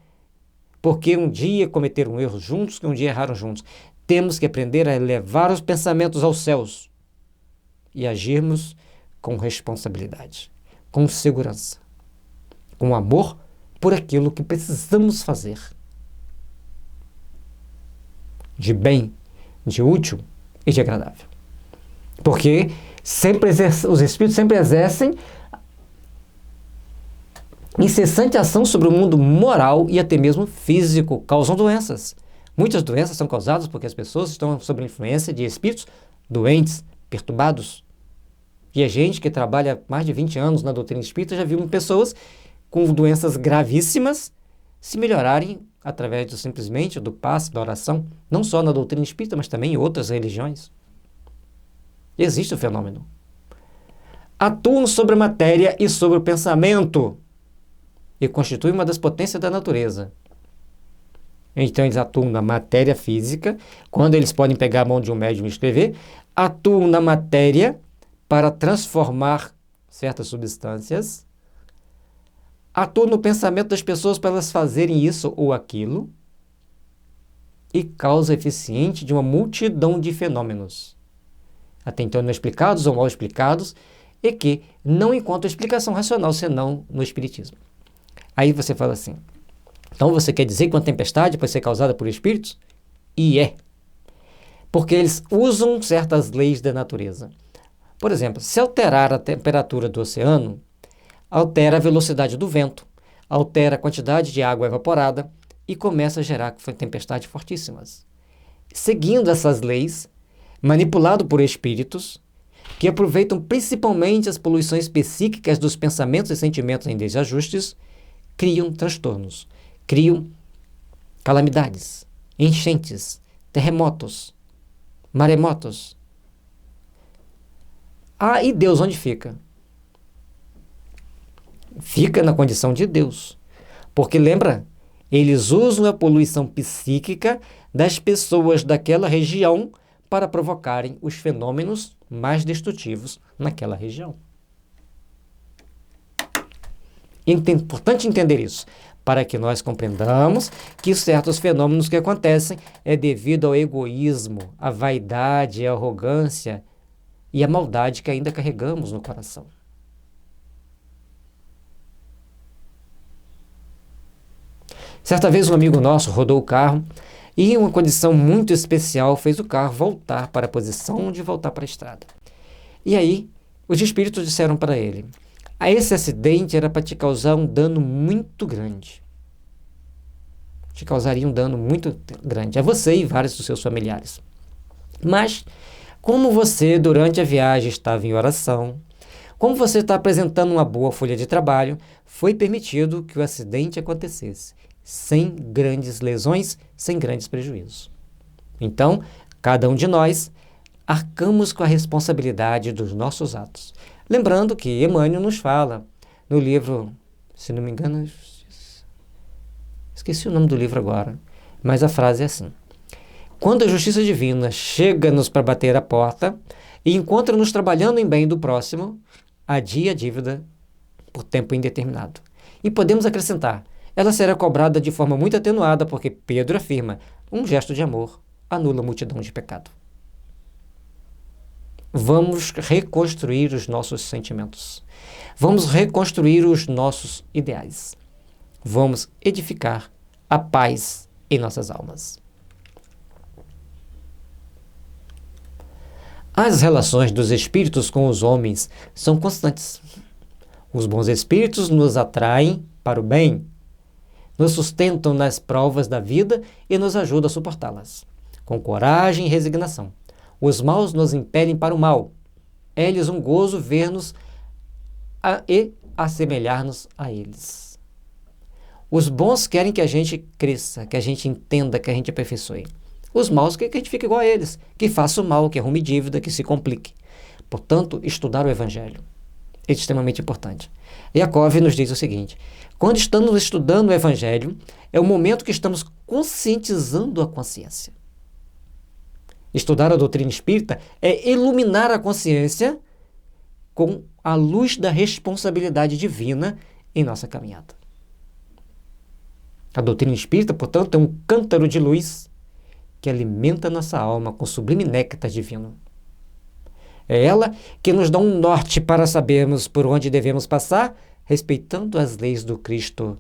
porque um dia cometeram erros juntos, que um dia erraram juntos. Temos que aprender a elevar os pensamentos aos céus e agirmos com responsabilidade, com segurança, com amor por aquilo que precisamos fazer. De bem, de útil e de agradável. Porque os espíritos sempre exercem incessante ação sobre o mundo moral e até mesmo físico, causam doenças. Muitas doenças são causadas porque as pessoas estão sob a influência de espíritos doentes, perturbados. E a gente que trabalha mais de 20 anos na doutrina espírita já viu pessoas com doenças gravíssimas se melhorarem através simplesmente do passe, da oração, não só na doutrina espírita, mas também em outras religiões. Existe o fenômeno. Atuam sobre a matéria e sobre o pensamento e constituem uma das potências da natureza. Então, eles atuam na matéria física, quando eles podem pegar a mão de um médium e escrever, atuam na matéria para transformar certas substâncias, atuam no pensamento das pessoas para elas fazerem isso ou aquilo, e causa eficiente de uma multidão de fenômenos, até então não explicados ou mal explicados, e que não encontram explicação racional senão no Espiritismo. Aí você fala assim, então você quer dizer que uma tempestade pode ser causada por espíritos? E é. Porque eles usam certas leis da natureza. Por exemplo, se alterar a temperatura do oceano, altera a velocidade do vento, altera a quantidade de água evaporada e começa a gerar tempestades fortíssimas. Seguindo essas leis, manipulado por espíritos, que aproveitam principalmente as poluições psíquicas dos pensamentos e sentimentos em desajustes, criam transtornos, criam calamidades, enchentes, terremotos, maremotos. Ah, e Deus onde fica? Fica na condição de Deus. Porque lembra, eles usam a poluição psíquica das pessoas daquela região para provocarem os fenômenos mais destrutivos naquela região. É importante entender isso, para que nós compreendamos que certos fenômenos que acontecem é devido ao egoísmo, à vaidade, à arrogância e à maldade que ainda carregamos no coração. Certa vez um amigo nosso rodou o carro e, em uma condição muito especial, fez o carro voltar para a posição de voltar para a estrada. E aí, os espíritos disseram para ele, esse acidente era para te causar um dano muito grande. Te causaria um dano muito grande a você e vários dos seus familiares. Mas, como você, durante a viagem, estava em oração, como você está apresentando uma boa folha de trabalho, foi permitido que o acidente acontecesse, sem grandes lesões, sem grandes prejuízos. Então, cada um de nós arcamos com a responsabilidade dos nossos atos. Lembrando que Emmanuel nos fala no livro, se não me engano, esqueci o nome do livro agora, mas a frase é assim: quando a justiça divina chega-nos para bater a porta e encontra-nos trabalhando em bem do próximo, adia a dívida por tempo indeterminado. E podemos acrescentar, ela será cobrada de forma muito atenuada, porque Pedro afirma, um gesto de amor anula a multidão de pecado. Vamos reconstruir os nossos sentimentos. Vamos reconstruir os nossos ideais. Vamos edificar a paz em nossas almas. As relações dos espíritos com os homens são constantes. Os bons espíritos nos atraem para o bem, nos sustentam nas provas da vida e nos ajudam a suportá-las, com coragem e resignação. Os maus nos impelem para o mal. É-lhes um gozo ver-nos e assemelhar-nos a eles. Os bons querem que a gente cresça, que a gente entenda, que a gente aperfeiçoe. Os maus querem que a gente fique igual a eles, que faça o mal, que arrume dívida, que se complique. Portanto, estudar o Evangelho é extremamente importante. Yaakov nos diz o seguinte: quando estamos estudando o Evangelho, é o momento que estamos conscientizando a consciência. Estudar a doutrina espírita é iluminar a consciência com a luz da responsabilidade divina em nossa caminhada. A doutrina espírita, portanto, é um cântaro de luz que alimenta nossa alma com sublime néctar divino. É ela que nos dá um norte para sabermos por onde devemos passar, respeitando as leis do Cristo.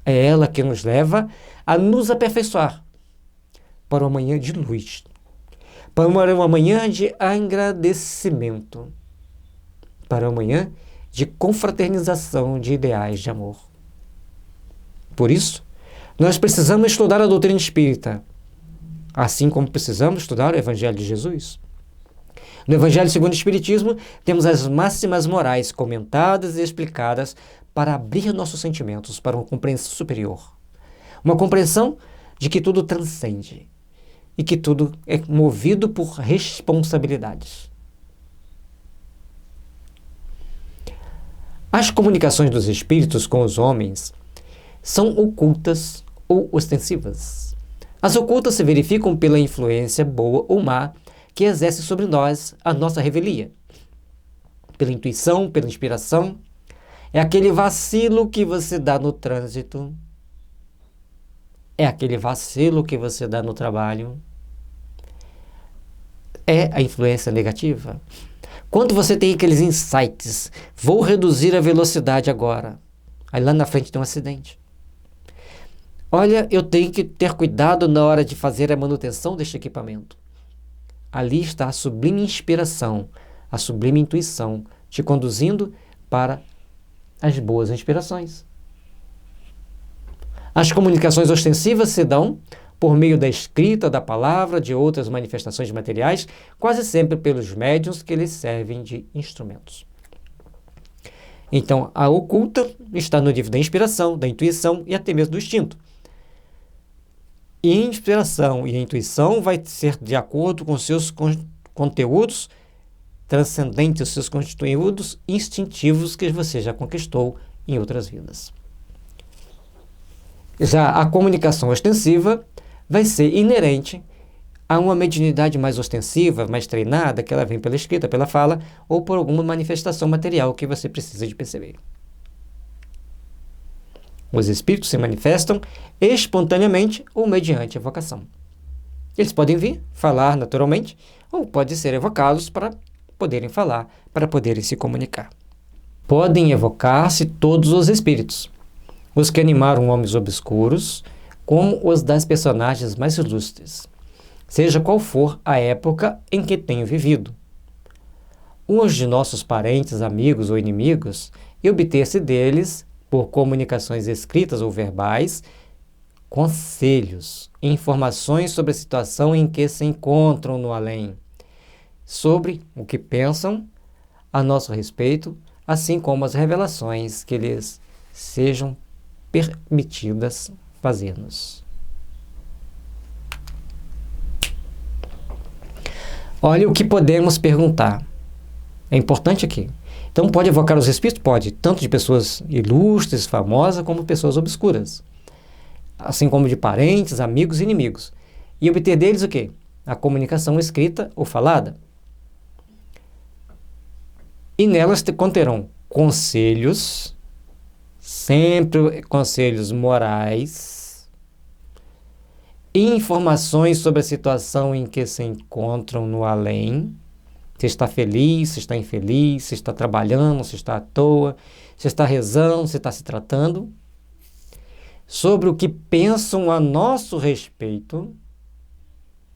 É ela que nos leva a nos aperfeiçoar para uma manhã de luz, para uma manhã de agradecimento, para uma manhã de confraternização de ideais de amor. Por isso, nós precisamos estudar a doutrina espírita, assim como precisamos estudar o Evangelho de Jesus. No Evangelho segundo o Espiritismo, temos as máximas morais comentadas e explicadas para abrir nossos sentimentos para uma compreensão superior. Uma compreensão de que tudo transcende e que tudo é movido por responsabilidades. As comunicações dos espíritos com os homens são ocultas ou ostensivas. As ocultas se verificam pela influência boa ou má que exerce sobre nós a nossa revelia. Pela intuição, pela inspiração. É aquele vacilo que você dá no trânsito. É aquele vacilo que você dá no trabalho. É a influência negativa. Quando você tem aqueles insights, vou reduzir a velocidade agora. Aí lá na frente tem um acidente. Olha, eu tenho que ter cuidado na hora de fazer a manutenção deste equipamento. Ali está a sublime inspiração, a sublime intuição, te conduzindo para as boas inspirações. As comunicações ostensivas se dão por meio da escrita, da palavra, de outras manifestações materiais, quase sempre pelos médiuns que lhes servem de instrumentos. Então, a oculta está no nível da inspiração, da intuição e até mesmo do instinto. E a inspiração e a intuição vai ser de acordo com seus conteúdos transcendentes, os seus conteúdos instintivos que você já conquistou em outras vidas. Já a comunicação ostensiva vai ser inerente a uma mediunidade mais ostensiva, mais treinada, que ela vem pela escrita, pela fala, ou por alguma manifestação material que você precisa de perceber. Os espíritos se manifestam espontaneamente ou mediante evocação. Eles podem vir, falar naturalmente, ou podem ser evocados para poderem falar, para poderem se comunicar. Podem evocar-se todos os espíritos, os que animaram homens obscuros, como os das personagens mais ilustres, seja qual for a época em que tenham vivido. Uns de nossos parentes, amigos ou inimigos, e obter-se deles, por comunicações escritas ou verbais, conselhos, informações sobre a situação em que se encontram no além, sobre o que pensam a nosso respeito, assim como as revelações que lhes sejam permitidas fazer-nos. Olha o que podemos perguntar. É importante aqui. Então pode evocar os espíritos? Pode, tanto de pessoas ilustres, famosas, como pessoas obscuras. Assim como de parentes, amigos e inimigos. E obter deles o quê? A comunicação escrita ou falada. E nelas conterão conselhos, sempre conselhos morais, informações sobre a situação em que se encontram no além, se está feliz, se está infeliz, se está trabalhando, se está à toa, se está rezando, se está se tratando, sobre o que pensam a nosso respeito,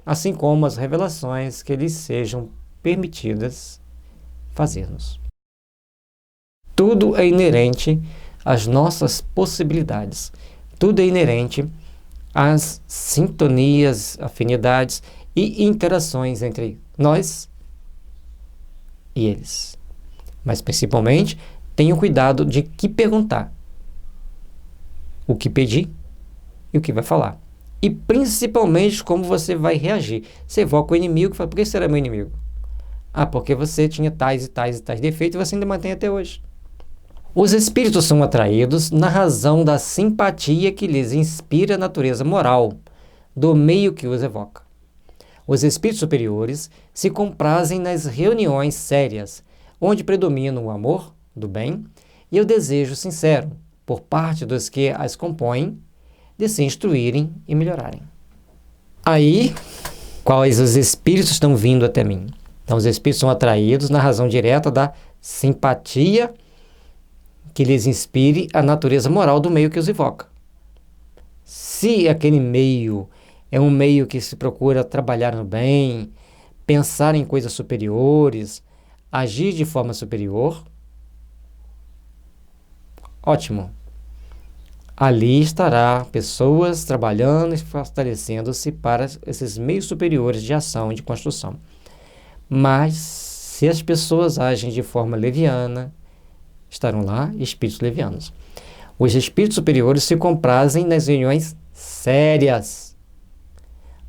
assim como as revelações que lhes sejam permitidas fazer-nos. Tudo é inerente às nossas possibilidades, tudo é inerente às sintonias, afinidades e interações entre nós e eles. Mas principalmente, tenha cuidado de que perguntar, o que pedir e o que vai falar. E principalmente como você vai reagir. Você evoca o inimigo e fala, por que será meu inimigo? Ah, porque você tinha tais e tais e tais defeitos e você ainda mantém até hoje. Os espíritos são atraídos na razão da simpatia que lhes inspira a natureza moral do meio que os evoca. Os espíritos superiores se comprazem nas reuniões sérias, onde predomina o amor do bem e o desejo sincero, por parte dos que as compõem, de se instruírem e melhorarem. Aí, quais os espíritos estão vindo até mim? Então, os espíritos são atraídos na razão direta da simpatia que lhes inspire a natureza moral do meio que os evoca. Se aquele meio é um meio que se procura trabalhar no bem, pensar em coisas superiores, agir de forma superior, ótimo. Ali estará pessoas trabalhando e fortalecendo-se para esses meios superiores de ação e de construção. Mas, se as pessoas agem de forma leviana, estarão lá espíritos levianos. Os espíritos superiores se comprazem nas reuniões sérias,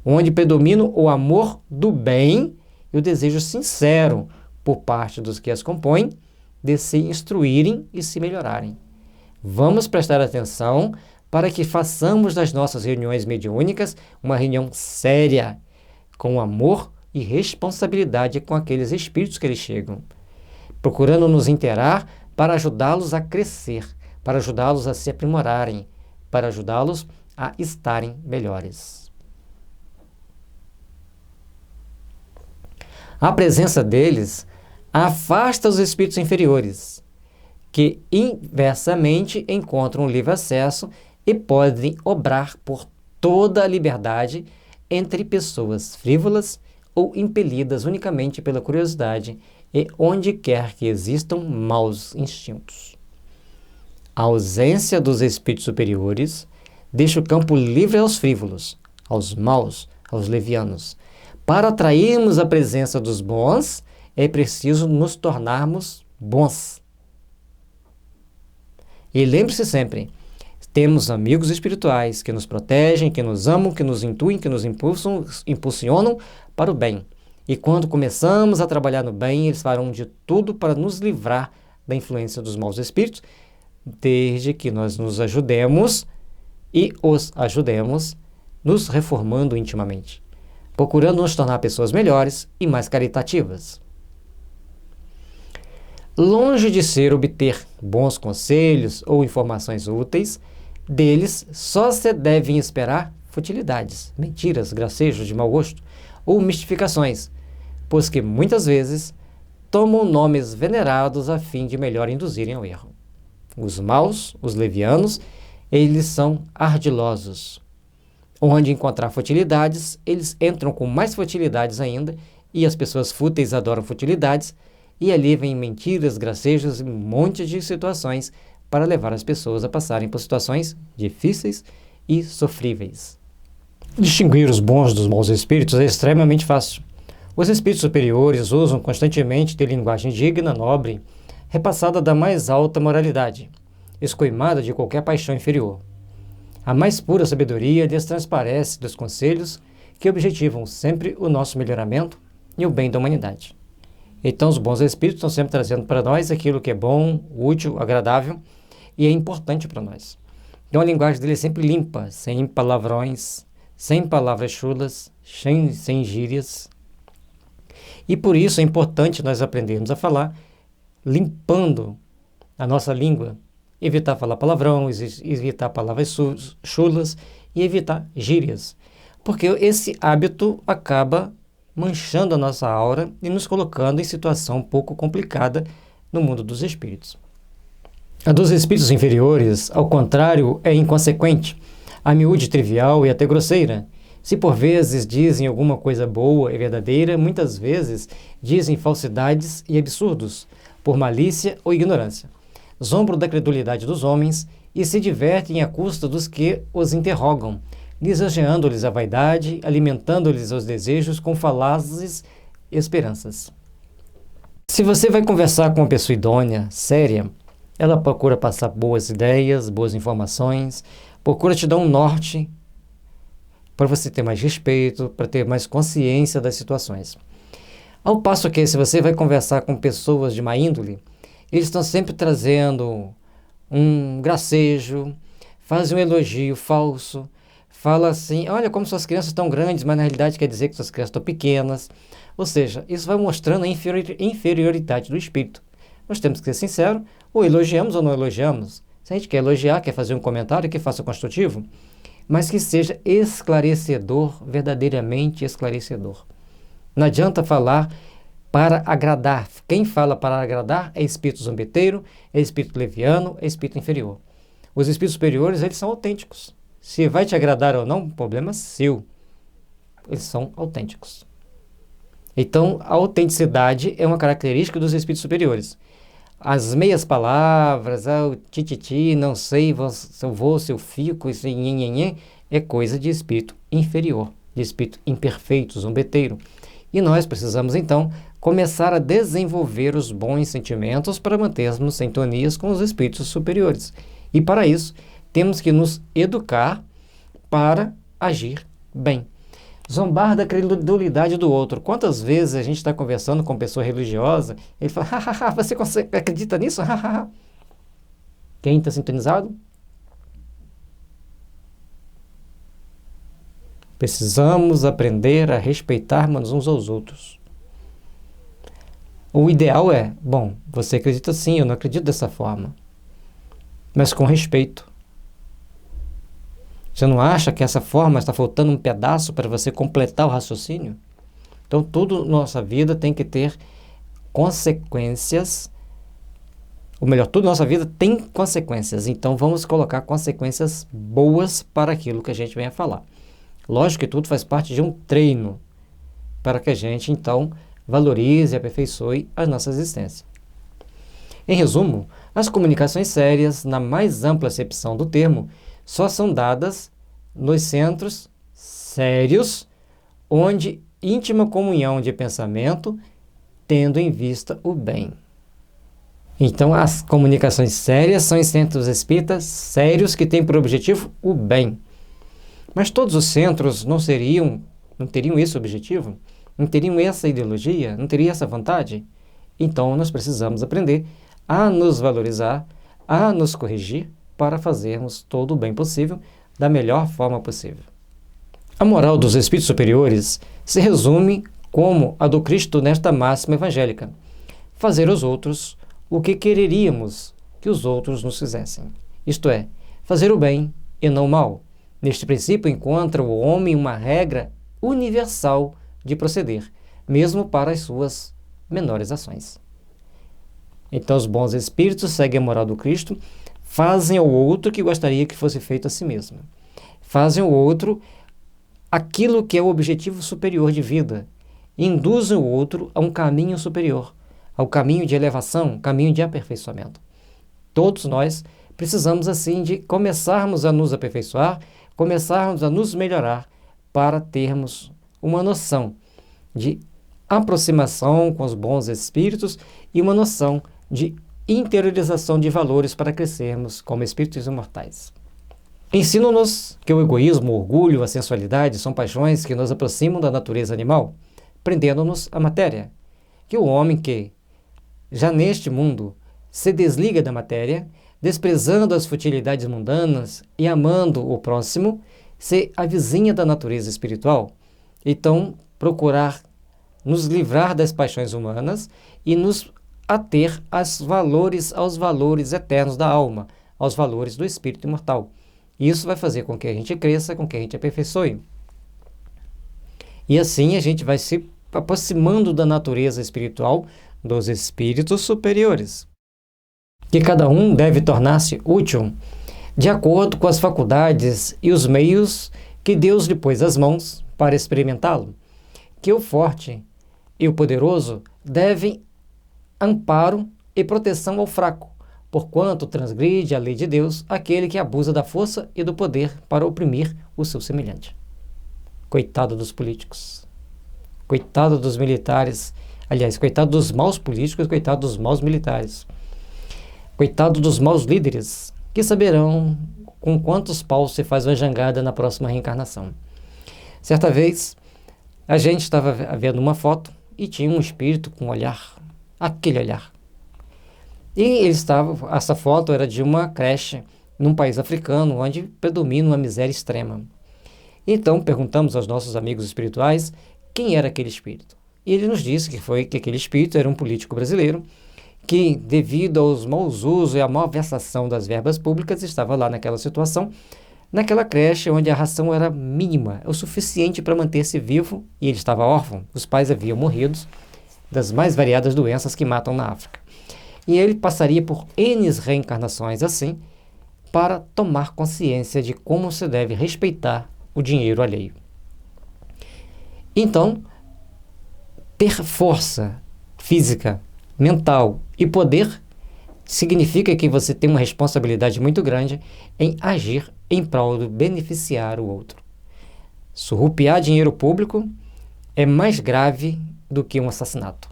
onde predomina o amor do bem e o desejo sincero por parte dos que as compõem de se instruírem e se melhorarem. Vamos prestar atenção para que façamos das nossas reuniões mediúnicas uma reunião séria, com amor e responsabilidade com aqueles espíritos que eles chegam, procurando nos inteirar para ajudá-los a crescer, para ajudá-los a se aprimorarem, para ajudá-los a estarem melhores. A presença deles afasta os espíritos inferiores, que inversamente encontram livre acesso e podem obrar por toda a liberdade entre pessoas frívolas ou impelidas unicamente pela curiosidade e onde quer que existam maus instintos. A ausência dos espíritos superiores deixa o campo livre aos frívolos, aos maus, aos levianos. Para atrairmos a presença dos bons, é preciso nos tornarmos bons. E lembre-se sempre, temos amigos espirituais que nos protegem, que nos amam, que nos intuem, que nos impulsionam para o bem. E quando começamos a trabalhar no bem, eles farão de tudo para nos livrar da influência dos maus espíritos, desde que nós nos ajudemos e os ajudemos, nos reformando intimamente, procurando nos tornar pessoas melhores e mais caritativas. Longe de ser obter bons conselhos ou informações úteis, deles só se devem esperar futilidades, mentiras, gracejos de mau gosto ou mistificações, pois que muitas vezes tomam nomes venerados a fim de melhor induzirem ao erro. Os maus, os levianos, eles são ardilosos. Onde encontrar futilidades, eles entram com mais futilidades ainda, e as pessoas fúteis adoram futilidades, e ali vem mentiras, gracejos e um monte de situações para levar as pessoas a passarem por situações difíceis e sofríveis. Distinguir os bons dos maus espíritos é extremamente fácil. Os espíritos superiores usam constantemente de linguagem digna, nobre, repassada da mais alta moralidade, escoimada de qualquer paixão inferior. A mais pura sabedoria lhes transparece dos conselhos que objetivam sempre o nosso melhoramento e o bem da humanidade. Então, os bons espíritos estão sempre trazendo para nós aquilo que é bom, útil, agradável e é importante para nós. Então, a linguagem dele é sempre limpa, sem palavrões, sem palavras chulas, sem gírias. E por isso é importante nós aprendermos a falar limpando a nossa língua, evitar falar palavrão, evitar palavras chulas e evitar gírias, porque esse hábito acaba manchando a nossa aura e nos colocando em situação um pouco complicada no mundo dos espíritos. A dos espíritos inferiores, ao contrário, é inconsequente, a miúde trivial e até grosseira. Se por vezes dizem alguma coisa boa e verdadeira, muitas vezes dizem falsidades e absurdos, por malícia ou ignorância. Zombam da credulidade dos homens e se divertem à custa dos que os interrogam, lisonjeando-lhes a vaidade, alimentando-lhes os desejos com falazes esperanças. Se você vai conversar com uma pessoa idônea, séria, ela procura passar boas ideias, boas informações, procura te dar um norte para você ter mais respeito, para ter mais consciência das situações. Ao passo que, se você vai conversar com pessoas de má índole, eles estão sempre trazendo um gracejo, fazem um elogio falso, fala assim, olha como suas crianças estão grandes, mas na realidade quer dizer que suas crianças estão pequenas. Ou seja, isso vai mostrando a inferioridade do espírito. Nós temos que ser sinceros, ou elogiamos ou não elogiamos. Se a gente quer elogiar, quer fazer um comentário, que faça construtivo, mas que seja esclarecedor, verdadeiramente esclarecedor. Não adianta falar para agradar. Quem fala para agradar é espírito zombeteiro, é espírito leviano, é espírito inferior. Os espíritos superiores, eles são autênticos. Se vai te agradar ou não, problema seu. Eles são autênticos. Então, a autenticidade é uma característica dos espíritos superiores. As meias palavras, o tititi, não sei se eu vou, se eu fico, esse nhenhenhen, é coisa de espírito inferior, de espírito imperfeito, zombeteiro. E nós precisamos, então, começar a desenvolver os bons sentimentos para mantermos sintonias com os espíritos superiores. E para isso, temos que nos educar para agir bem. Zombar da credulidade do outro. Quantas vezes a gente está conversando com pessoa religiosa, ele fala, hahaha, você acredita nisso? Hahaha. Quem está sintonizado? Precisamos aprender a respeitarmos uns aos outros. O ideal é, bom, você acredita assim, eu não acredito dessa forma, mas com respeito. Você não acha que essa forma está faltando um pedaço para você completar o raciocínio? Então, tudo na nossa vida tem que ter consequências. Ou melhor, tudo na nossa vida tem consequências. Então, vamos colocar consequências boas para aquilo que a gente vem a falar. Lógico que tudo faz parte de um treino para que a gente, então, valorize e aperfeiçoe a nossa existência. Em resumo, as comunicações sérias, na mais ampla acepção do termo, só são dadas nos centros sérios, onde íntima comunhão de pensamento, tendo em vista o bem. Então, as comunicações sérias são em centros espíritas sérios que têm por objetivo o bem. Mas todos os centros não teriam esse objetivo? Não teriam essa ideologia? Não teriam essa vontade? Então, nós precisamos aprender a nos valorizar, a nos corrigir, para fazermos todo o bem possível, da melhor forma possível. A moral dos espíritos superiores se resume como a do Cristo nesta máxima evangélica: fazer aos outros o que quereríamos que os outros nos fizessem. Isto é, fazer o bem e não o mal. Neste princípio encontra o homem uma regra universal de proceder, mesmo para as suas menores ações. Então os bons espíritos seguem a moral do Cristo, fazem ao outro o que gostaria que fosse feito a si mesmo. Fazem ao outro aquilo que é o objetivo superior de vida. Induzem o outro a um caminho superior, ao caminho de elevação, caminho de aperfeiçoamento. Todos nós precisamos, assim, de começarmos a nos aperfeiçoar, começarmos a nos melhorar para termos uma noção de aproximação com os bons espíritos e uma noção de interiorização de valores para crescermos como espíritos imortais. Ensinam-nos que o egoísmo, o orgulho, a sensualidade são paixões que nos aproximam da natureza animal, prendendo-nos à matéria. Que o homem que, já neste mundo, se desliga da matéria, desprezando as futilidades mundanas e amando o próximo, se avizinha da natureza espiritual. Então, procurar nos livrar das paixões humanas e nos ater aos valores eternos da alma, aos valores do espírito imortal. Isso vai fazer com que a gente cresça, com que a gente aperfeiçoe. E assim a gente vai se aproximando da natureza espiritual dos espíritos superiores. Que cada um deve tornar-se útil de acordo com as faculdades e os meios que Deus lhe pôs às mãos para experimentá-lo. Que o forte e o poderoso devem amparo e proteção ao fraco, porquanto transgride a lei de Deus aquele que abusa da força e do poder para oprimir o seu semelhante. Coitado dos políticos, coitado dos militares, aliás, coitado dos maus políticos, coitado dos maus militares, coitado dos maus líderes, que saberão com quantos paus se faz uma jangada na próxima reencarnação. Certa vez, a gente estava vendo uma foto e tinha um espírito com um olhar, aquele olhar. E essa foto era de uma creche num país africano, onde predomina uma miséria extrema. Então, perguntamos aos nossos amigos espirituais quem era aquele espírito. E ele nos disse que aquele espírito era um político brasileiro que, devido aos maus usos e à malversação das verbas públicas, estava lá naquela situação, naquela creche onde a ração era mínima, o suficiente para manter-se vivo, e ele estava órfão. Os pais haviam morrido das mais variadas doenças que matam na África. E ele passaria por N reencarnações assim, para tomar consciência de como se deve respeitar o dinheiro alheio. Então, ter força física, mental e poder significa que você tem uma responsabilidade muito grande em agir em prol de beneficiar o outro. Surrupiar dinheiro público é mais grave do que um assassinato.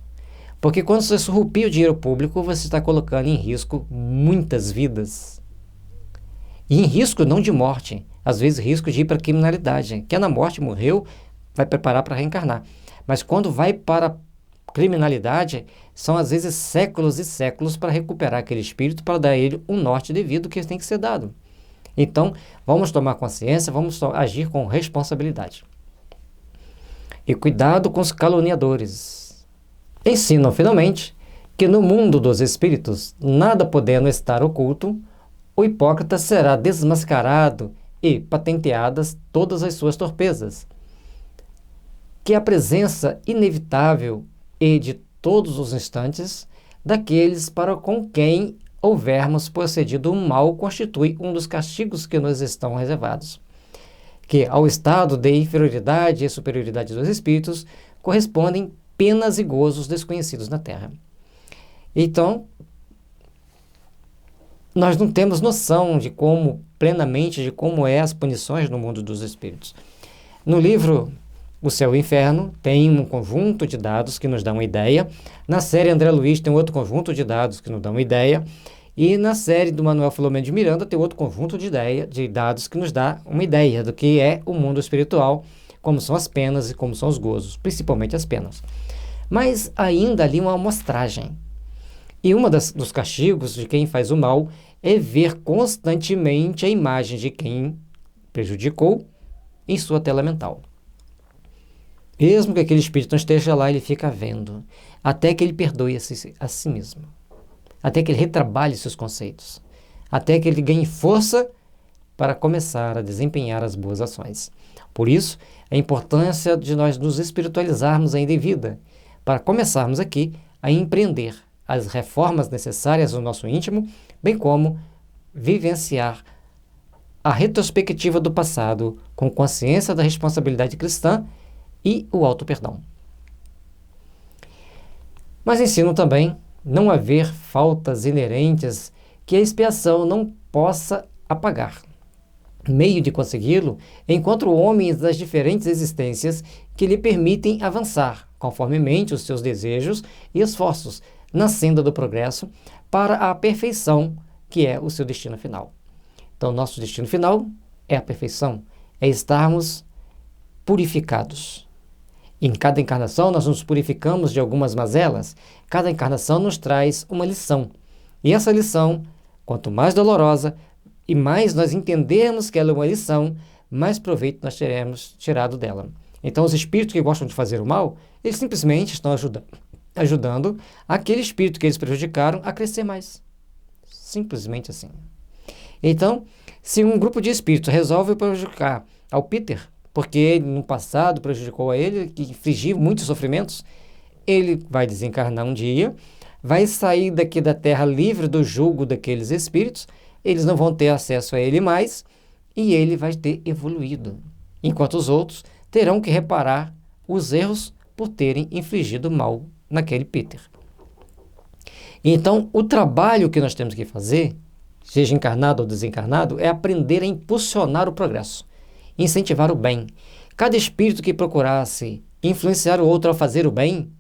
Porque quando você surrupia o dinheiro público, você está colocando em risco muitas vidas. E em risco não de morte, às vezes risco de ir para a criminalidade. Quem é na morte, morreu, vai preparar para reencarnar. Mas quando vai para a criminalidade, são às vezes séculos e séculos para recuperar aquele espírito, para dar a ele um norte devido que tem que ser dado. Então, vamos tomar consciência, vamos agir com responsabilidade. E cuidado com os caluniadores. Ensinam, finalmente, que no mundo dos espíritos, nada podendo estar oculto, o hipócrita será desmascarado e patenteadas todas as suas torpezas. Que a presença inevitável e de todos os instantes daqueles para com quem houvermos procedido o mal constitui um dos castigos que nos estão reservados. Que ao estado de inferioridade e superioridade dos espíritos correspondem penas e gozos desconhecidos na Terra. Então, nós não temos noção de como, plenamente, de como é as punições no mundo dos espíritos. No livro O Céu e o Inferno, tem um conjunto de dados que nos dão uma ideia. Na série André Luiz tem outro conjunto de dados que nos dão uma ideia. E na série do Manuel Filomeno de Miranda tem outro conjunto de dados que nos dá uma ideia do que é o mundo espiritual, como são as penas e como são os gozos, principalmente as penas. Mas ainda ali uma amostragem. E dos castigos de quem faz o mal é ver constantemente a imagem de quem prejudicou em sua tela mental. Mesmo que aquele espírito não esteja lá, ele fica vendo, até que ele perdoe a si mesmo, até que ele retrabalhe seus conceitos, até que ele ganhe força para começar a desempenhar as boas ações. Por isso, a importância de nós nos espiritualizarmos ainda em vida, para começarmos aqui a empreender as reformas necessárias no nosso íntimo, bem como vivenciar a retrospectiva do passado com consciência da responsabilidade cristã e o auto-perdão. Mas ensino também não haver faltas inerentes que a expiação não possa apagar. Meio de consegui-lo, encontra homens das diferentes existências que lhe permitem avançar, conformemente os seus desejos e esforços, na senda do progresso, para a perfeição, que é o seu destino final. Então, nosso destino final é a perfeição, é estarmos purificados. Em cada encarnação, nós nos purificamos de algumas mazelas. Cada encarnação nos traz uma lição. E essa lição, quanto mais dolorosa e mais nós entendermos que ela é uma lição, mais proveito nós teremos tirado dela. Então, os espíritos que gostam de fazer o mal, eles simplesmente estão ajudando aquele espírito que eles prejudicaram a crescer mais. Simplesmente assim. Então, se um grupo de espíritos resolve prejudicar ao Peter, porque ele no passado prejudicou a ele, que infligiu muitos sofrimentos, ele vai desencarnar um dia, vai sair daqui da Terra livre do jugo daqueles espíritos, eles não vão ter acesso a ele mais, e ele vai ter evoluído, enquanto os outros terão que reparar os erros por terem infligido mal naquele Peter. Então, o trabalho que nós temos que fazer, seja encarnado ou desencarnado, é aprender a impulsionar o progresso, incentivar o bem. Cada espírito que procurasse influenciar o outro a fazer o bem,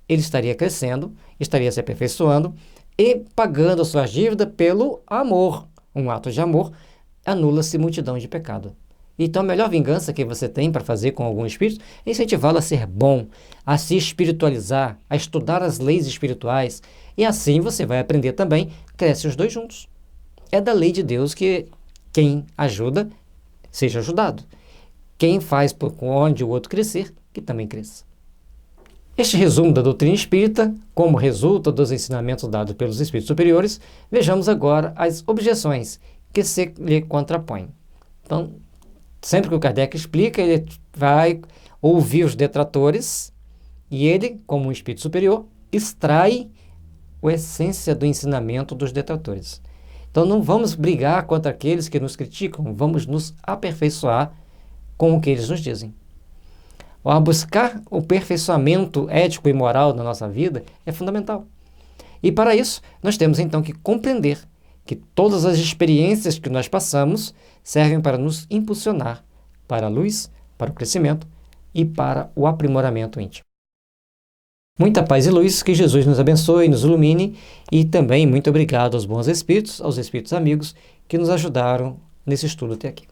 ele estaria crescendo, estaria se aperfeiçoando e pagando a sua dívida pelo amor. Um ato de amor anula-se multidão de pecado. Então, a melhor vingança que você tem para fazer com algum espírito é incentivá-lo a ser bom, a se espiritualizar, a estudar as leis espirituais. E assim você vai aprender também, crescem os dois juntos. É da lei de Deus que quem ajuda, seja ajudado. Quem faz por onde o outro crescer, que também cresça. Este resumo da doutrina espírita, como resulta dos ensinamentos dados pelos espíritos superiores, vejamos agora as objeções que se lhe contrapõem. Então, sempre que o Kardec explica, ele vai ouvir os detratores e ele, como um espírito superior, extrai a essência do ensinamento dos detratores. Então, não vamos brigar contra aqueles que nos criticam, vamos nos aperfeiçoar com o que eles nos dizem. A buscar o aperfeiçoamento ético e moral na nossa vida é fundamental. E para isso, nós temos então que compreender que todas as experiências que nós passamos servem para nos impulsionar para a luz, para o crescimento e para o aprimoramento íntimo. Muita paz e luz, que Jesus nos abençoe, nos ilumine, e também muito obrigado aos bons espíritos, aos espíritos amigos que nos ajudaram nesse estudo até aqui.